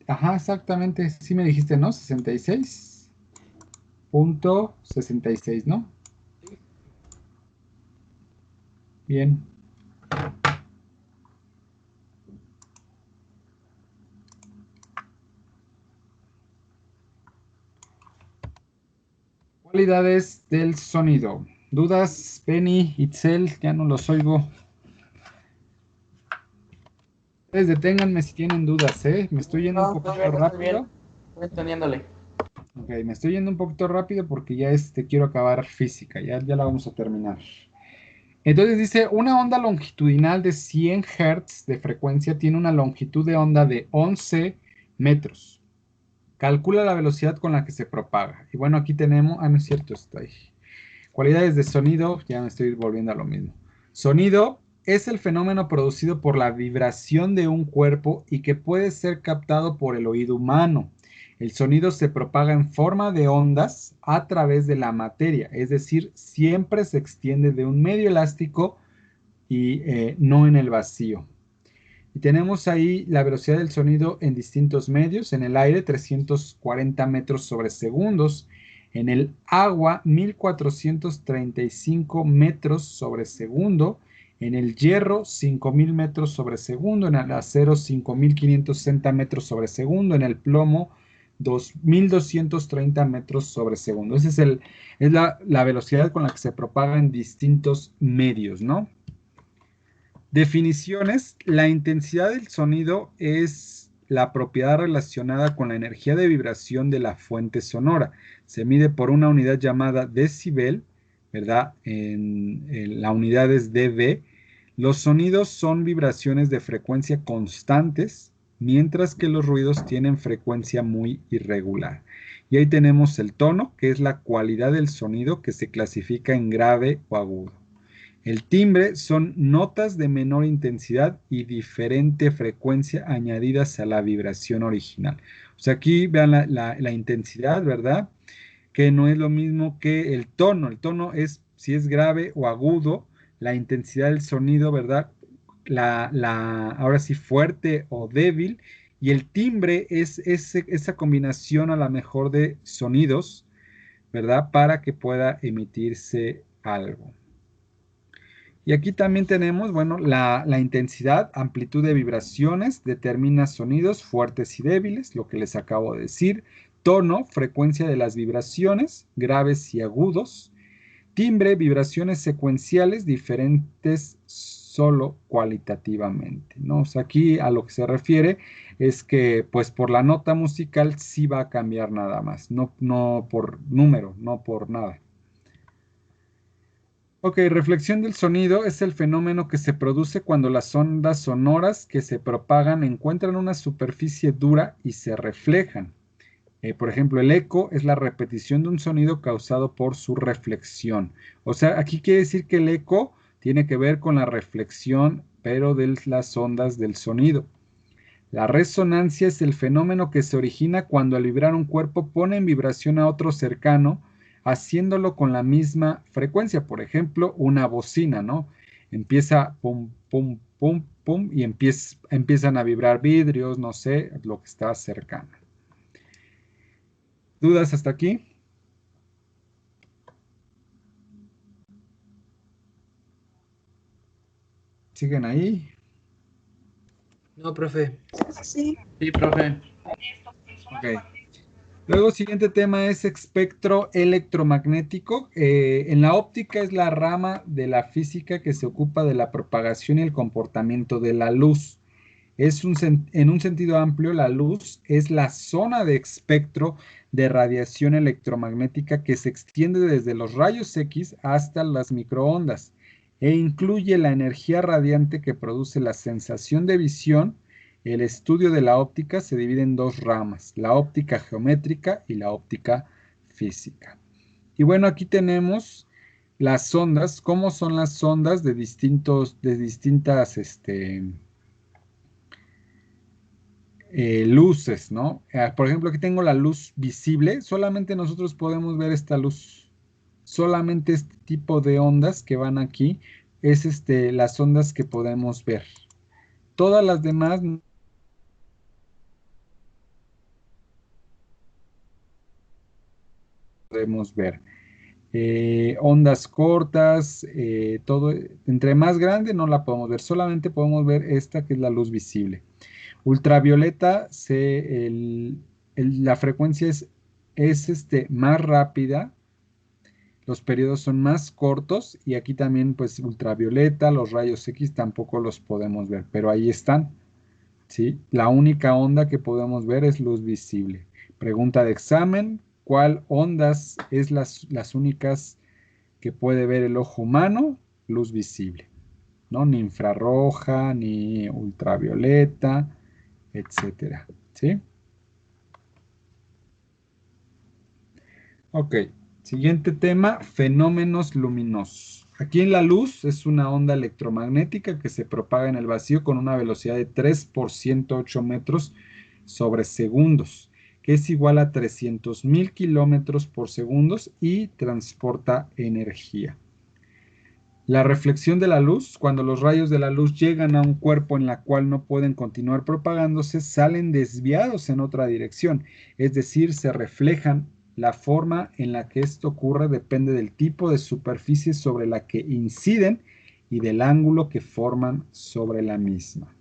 Ajá, exactamente. Sí me dijiste, ¿no? 66,66, ¿no? Bien. Cualidades del sonido. ¿Dudas, Penny, Itzel? Ya no los oigo. Ustedes deténganme si tienen dudas, ¿eh? Me estoy yendo un No, poquito rápido. estoy entendiéndole. Ok, me estoy yendo un poquito rápido porque ya quiero acabar física. Ya la vamos a terminar. Entonces dice, una onda longitudinal de 100 Hz de frecuencia tiene una longitud de onda de 11 metros. Calcula la velocidad con la que se propaga. Y bueno, aquí tenemos... Ah, no es cierto, está ahí. Cualidades de sonido, ya me estoy volviendo a lo mismo. Sonido es el fenómeno producido por la vibración de un cuerpo y que puede ser captado por el oído humano. El sonido se propaga en forma de ondas a través de la materia, es decir, siempre se extiende de un medio elástico y no en el vacío. Y tenemos ahí la velocidad del sonido en distintos medios. En el aire, 340 metros sobre segundos. En el agua, 1435 metros sobre segundo. En el hierro, 5000 metros sobre segundo. En el acero, 5560 metros sobre segundo. En el plomo, 2230 metros sobre segundo. Esa es la velocidad con la que se propaga en distintos medios, ¿no? Definiciones. La intensidad del sonido es la propiedad relacionada con la energía de vibración de la fuente sonora. Se mide por una unidad llamada decibel, ¿verdad? La unidad es dB. Los sonidos son vibraciones de frecuencia constantes, mientras que los ruidos tienen frecuencia muy irregular. Y ahí tenemos el tono, que es la cualidad del sonido que se clasifica en grave o agudo. El timbre son notas de menor intensidad y diferente frecuencia añadidas a la vibración original. O sea, aquí vean la intensidad, ¿verdad? Que no es lo mismo que el tono. El tono es si es grave o agudo, la intensidad del sonido, ¿verdad? Ahora sí, fuerte o débil. Y el timbre es esa combinación a la mejor de sonidos, ¿verdad? Para que pueda emitirse algo. Y aquí también tenemos, bueno, la intensidad, amplitud de vibraciones, determina sonidos fuertes y débiles, lo que les acabo de decir. Tono, frecuencia de las vibraciones, graves y agudos. Timbre, vibraciones secuenciales diferentes solo cualitativamente, ¿no? O sea, aquí a lo que se refiere es que, pues, por la nota musical sí va a cambiar nada más, no por número, no por nada. Ok, reflexión del sonido es el fenómeno que se produce cuando las ondas sonoras que se propagan encuentran una superficie dura y se reflejan. Por ejemplo, el eco es la repetición de un sonido causado por su reflexión. O sea, aquí quiere decir que el eco tiene que ver con la reflexión, pero de las ondas del sonido. La resonancia es el fenómeno que se origina cuando al vibrar un cuerpo pone en vibración a otro cercano, haciéndolo con la misma frecuencia. Por ejemplo, una bocina, ¿no? Empieza pum, pum, pum, pum, y empiezan a vibrar vidrios, no sé, lo que está cercano. ¿Dudas hasta aquí? ¿Siguen ahí? No, profe. Sí. Sí, profe. Ok. Luego, siguiente tema es espectro electromagnético. En la óptica es la rama de la física que se ocupa de la propagación y el comportamiento de la luz. En un sentido amplio, la luz es la zona de espectro de radiación electromagnética que se extiende desde los rayos X hasta las microondas e incluye la energía radiante que produce la sensación de visión. El estudio de la óptica se divide en dos ramas, la óptica geométrica y la óptica física. Y bueno, aquí tenemos las ondas, cómo son las ondas de distintas luces, ¿no? Por ejemplo, aquí tengo la luz visible, solamente nosotros podemos ver esta luz, solamente este tipo de ondas que van aquí es las ondas que podemos ver. Todas las demás no podemos ver. Ondas cortas, todo, entre más grande no la podemos ver, solamente podemos ver esta que es la luz visible. Ultravioleta, la frecuencia es más rápida, los periodos son más cortos y aquí también pues ultravioleta, los rayos X tampoco los podemos ver, pero ahí están, ¿sí? La única onda que podemos ver es luz visible. Pregunta de examen, ¿cuál ondas es las únicas que puede ver el ojo humano? Luz visible, ¿no? Ni infrarroja, ni ultravioleta, etcétera, ¿sí? Ok, siguiente tema, fenómenos luminosos. Aquí en la luz es una onda electromagnética que se propaga en el vacío con una velocidad de 3 por 108 metros sobre segundos, que es igual a 300.000 kilómetros por segundo y transporta energía. La reflexión de la luz, cuando los rayos de la luz llegan a un cuerpo en la cual no pueden continuar propagándose, salen desviados en otra dirección, es decir, se reflejan La forma en la que esto ocurre depende del tipo de superficie sobre la que inciden y del ángulo que forman sobre la misma.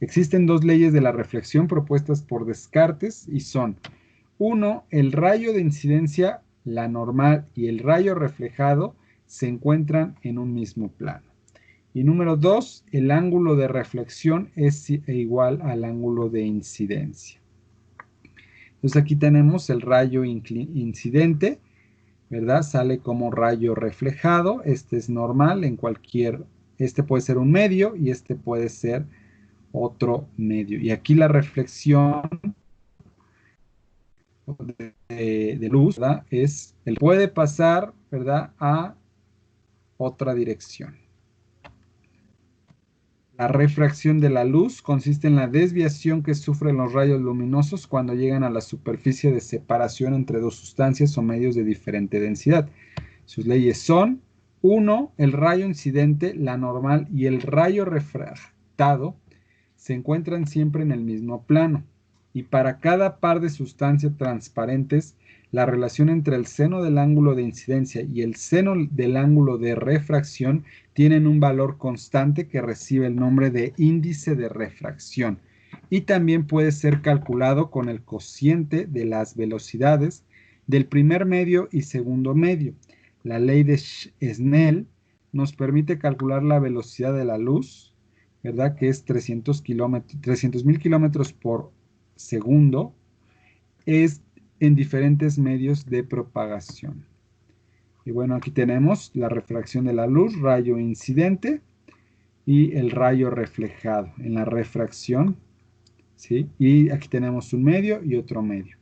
Existen dos leyes de la reflexión propuestas por Descartes y son: 1. El rayo de incidencia, la normal, y el rayo reflejado se encuentran en un mismo plano. Y número 2, el ángulo de reflexión es igual al ángulo de incidencia. Entonces aquí tenemos el rayo incidente, ¿verdad? Sale como rayo reflejado. Este es normal en cualquier, este puede ser un medio y este puede ser otro medio. Y aquí la reflexión de luz, ¿verdad? Es, él puede pasar, ¿verdad?, a otra dirección. La refracción de la luz consiste en la desviación que sufren los rayos luminosos cuando llegan a la superficie de separación entre dos sustancias o medios de diferente densidad. Sus leyes son: 1. El rayo incidente, la normal, y el rayo refractado se encuentran siempre en el mismo plano. Y para cada par de sustancias transparentes, la relación entre el seno del ángulo de incidencia y el seno del ángulo de refracción tienen un valor constante que recibe el nombre de índice de refracción, y también puede ser calculado con el cociente de las velocidades del primer medio y segundo medio. La ley de Snell nos permite calcular la velocidad de la luz, ¿verdad?, que es 300.000 kilómetros por segundo, es en diferentes medios de propagación. Y bueno, aquí tenemos la refracción de la luz, rayo incidente y el rayo reflejado en la refracción, ¿sí? Y aquí tenemos un medio y otro medio.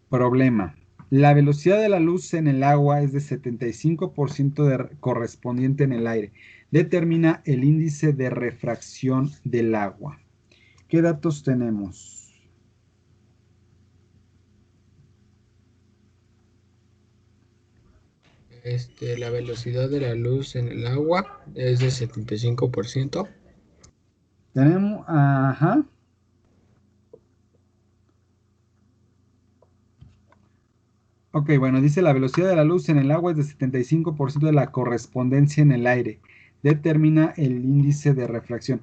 Problema. La velocidad de la luz en el agua es de 75% correspondiente en el aire. Determina el índice de refracción del agua. ¿Qué datos tenemos? La velocidad de la luz en el agua es de 75%. Tenemos, ajá. Ok, bueno, dice la velocidad de la luz en el agua es de 75% de la correspondencia en el aire. Determina el índice de refracción.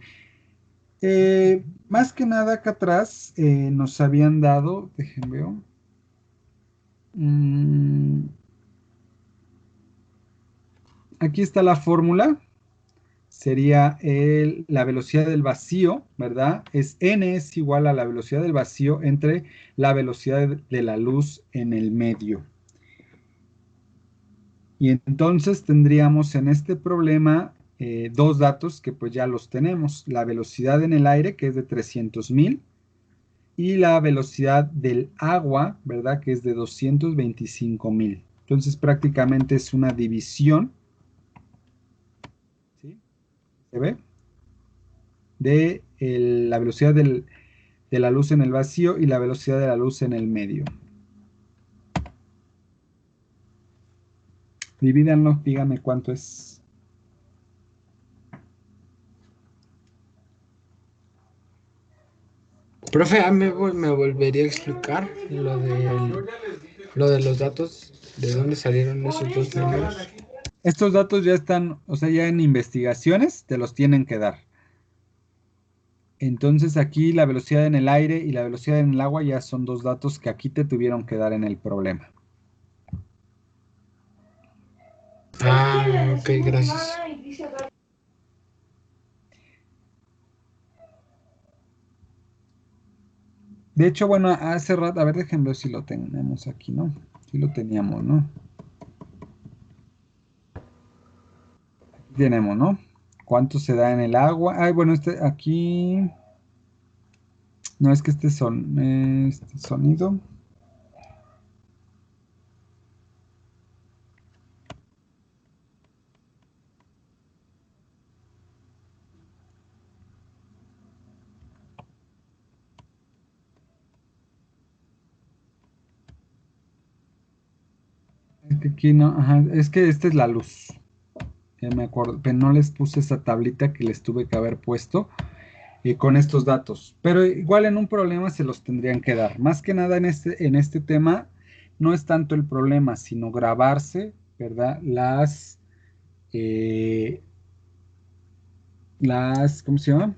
Más que nada acá atrás nos habían dado, déjenme ver. Aquí está la fórmula. Sería la velocidad del vacío, ¿verdad? N es igual a la velocidad del vacío entre la velocidad de la luz en el medio. Y entonces tendríamos en este problema dos datos que pues ya los tenemos. La velocidad en el aire, que es de 300.000, y la velocidad del agua, ¿verdad?, que es de 225.000. Entonces prácticamente es una división, ¿sí? ¿Se ve? De la velocidad de la luz en el vacío y la velocidad de la luz en el medio. Divídanlo, díganme cuánto es. Profe, me volvería a explicar lo de los datos, de dónde salieron esos dos números. Estos datos ya están, o sea, ya en investigaciones te los tienen que dar. Entonces aquí la velocidad en el aire y la velocidad en el agua ya son dos datos que aquí te tuvieron que dar en el problema. Ah, ok, gracias. De hecho, bueno, hace rato, a ver, déjenme ver si lo tenemos aquí, ¿no? Sí lo teníamos, ¿no? Aquí tenemos, ¿no? ¿Cuánto se da en el agua? Ay, bueno, aquí... No, es que este sonido... Es que aquí no, ajá, es que esta es la luz. Ya me acuerdo, pero no les puse esa tablita que les tuve que haber puesto. con estos datos. Pero igual en un problema se los tendrían que dar. Más que nada en este tema no es tanto el problema, sino grabarse, ¿verdad? ¿Cómo se llama?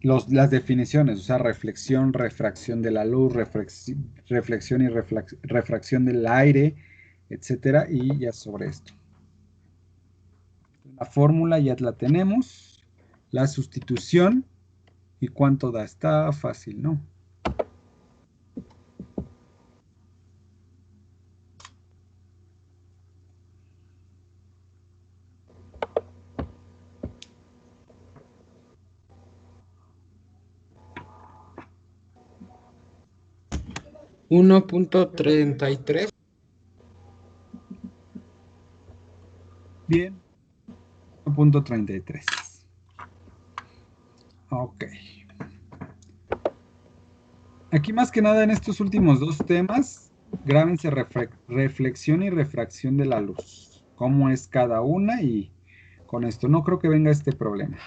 Las definiciones, o sea, reflexión, refracción de la luz, reflexión y refracción del aire, etcétera, y ya sobre esto. La fórmula ya la tenemos, la sustitución y cuánto da, está fácil, ¿no? $1.33. Bien, 1.33. Ok. Aquí más que nada en estos últimos dos temas, grábense reflexión y refracción de la luz. Cómo es cada una y con esto no creo que venga este problema.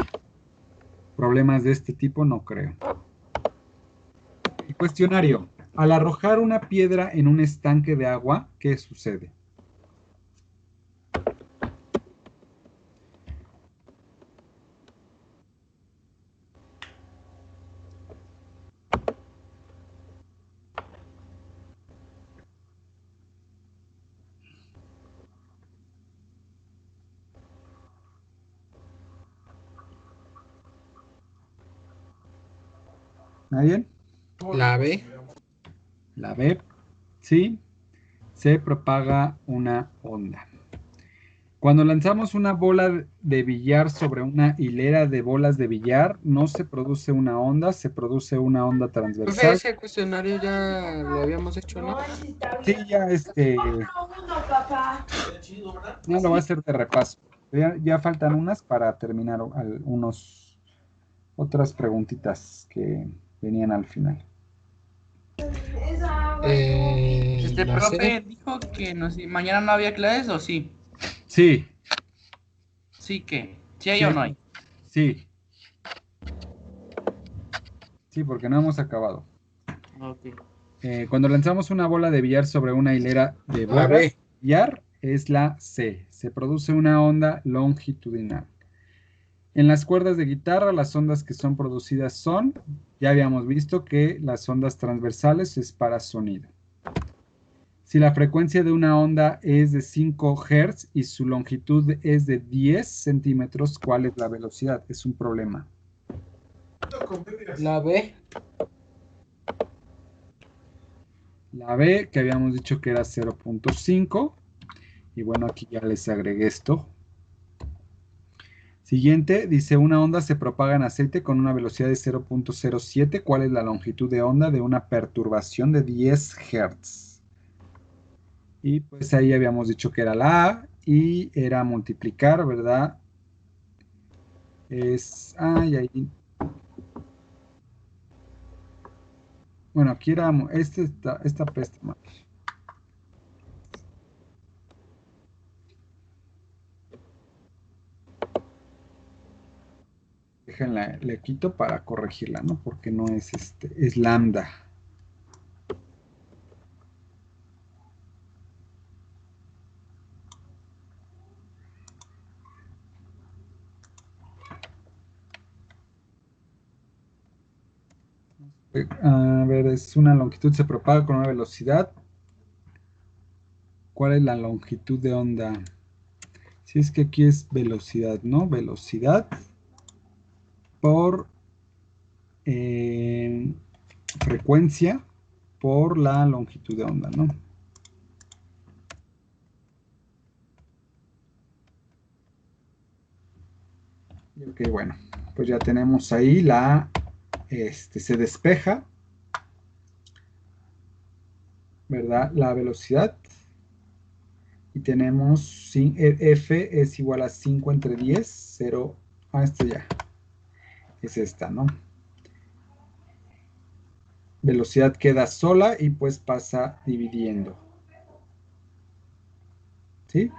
Problemas de este tipo no creo. El cuestionario. Al arrojar una piedra en un estanque de agua, ¿qué sucede? ¿Nadie? La B. La B. Sí. Se propaga una onda. Cuando lanzamos una bola de billar sobre una hilera de bolas de billar, no se produce una onda, se produce una onda Profe, transversal. ese cuestionario ya lo habíamos hecho, ¿no? Sí, ya ya lo voy a hacer de repaso. Ya faltan unas para terminar otras preguntitas que venían al final. La profe C. dijo que mañana no había clases, ¿o sí? Sí, Sí que, ¿sí hay sí, o no hay? sí, sí, porque no hemos acabado. Ok. Cuando lanzamos una bola de billar sobre una hilera de La bolas B. de billar, es la C. Se produce una onda longitudinal. En las cuerdas de guitarra, las ondas que son producidas son, ya habíamos visto que las ondas transversales es para sonido. Si la frecuencia de una onda es de 5 Hz y su longitud es de 10 centímetros, ¿cuál es la velocidad? Es un problema. La B. La B, que habíamos dicho que era 0.5. Y bueno, aquí ya les agregué esto. Siguiente, dice, una onda se propaga en aceite con una velocidad de 0.07. ¿Cuál es la longitud de onda de una perturbación de 10 Hz? Y pues ahí habíamos dicho que era la A y era multiplicar, ¿verdad? Y ahí. Bueno, aquí era, esta pesta mal. Déjenla, le quito para corregirla, ¿no? Porque no es es lambda. A ver, es una longitud, se propaga con una velocidad. ¿Cuál es la longitud de onda? Si es que aquí es velocidad, ¿no? Velocidad por frecuencia por la longitud de onda, ¿no? Ok, bueno, pues ya tenemos ahí se despeja, ¿verdad? La velocidad. Y tenemos F es igual a 5 entre 10, 0. Esto ya es esta, ¿no? Velocidad queda sola y pues pasa dividiendo. ¿Sí?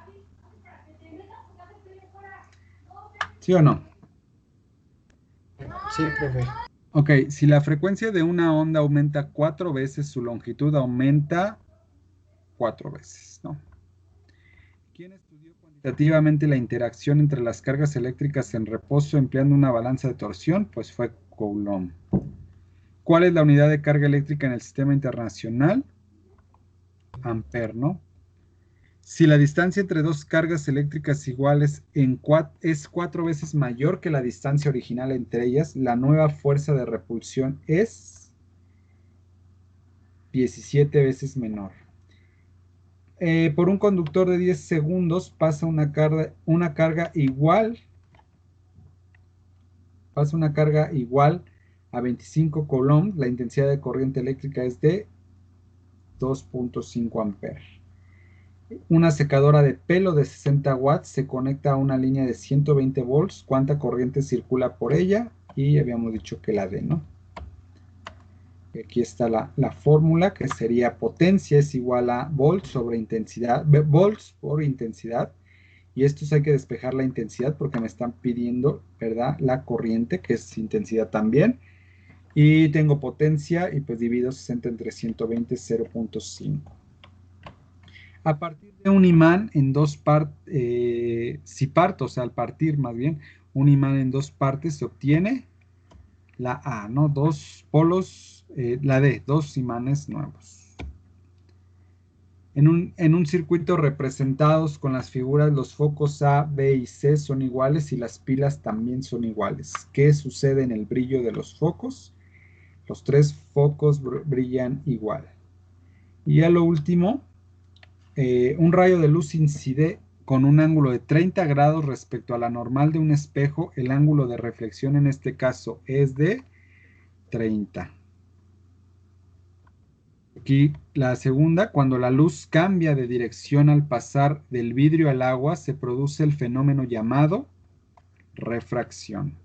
¿Sí o no? Sí, profe. Ok, si la frecuencia de una onda aumenta 4 veces, su longitud aumenta 4 veces, ¿no? ¿Quién estudió cuantitativamente la interacción entre las cargas eléctricas en reposo empleando una balanza de torsión? Pues fue Coulomb. ¿Cuál es la unidad de carga eléctrica en el sistema internacional? Ampere, ¿no? Si la distancia entre dos cargas eléctricas iguales es 4 veces mayor que la distancia original entre ellas, la nueva fuerza de repulsión es 17 veces menor. Por un conductor de 10 segundos pasa una carga igual a 25 Coulomb. La intensidad de corriente eléctrica es de 2.5 amperes. Una secadora de pelo de 60 watts se conecta a una línea de 120 volts. ¿Cuánta corriente circula por ella? Y habíamos dicho que la D, ¿no? Aquí está la fórmula, que sería potencia es igual a volts sobre intensidad, volts por intensidad. Y estos hay que despejar la intensidad porque me están pidiendo, ¿verdad? La corriente, que es intensidad también. Y tengo potencia y pues divido 60 entre 120, 0.5. A partir de un imán en dos partes, si parto, o sea, al partir más bien, un imán en dos partes se obtiene la A, ¿no? Dos polos, la D, dos imanes nuevos. En un circuito representados con las figuras, los focos A, B y C son iguales y las pilas también son iguales. ¿Qué sucede en el brillo de los focos? Los tres focos brillan igual. Y a lo último, un rayo de luz incide con un ángulo de 30 grados respecto a la normal de un espejo. El ángulo de reflexión en este caso es de 30. Aquí la segunda, cuando la luz cambia de dirección al pasar del vidrio al agua, se produce el fenómeno llamado refracción.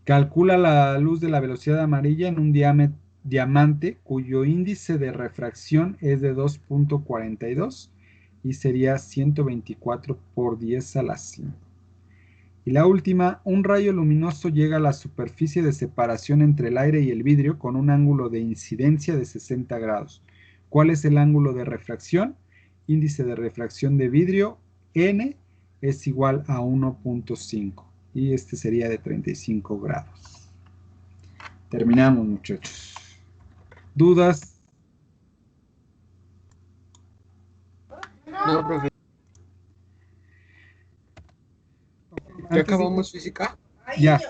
Calcula la luz de la velocidad amarilla en un diamante cuyo índice de refracción es de 2.42 y sería 124 por 10 a la 5. Y la última, un rayo luminoso llega a la superficie de separación entre el aire y el vidrio con un ángulo de incidencia de 60 grados. ¿Cuál es el ángulo de refracción? Índice de refracción de vidrio, N, es igual a 1.5 y este sería de 35 grados. Terminamos, muchachos. ¿Dudas? No, profe. ¿Ya acabamos física? Ya.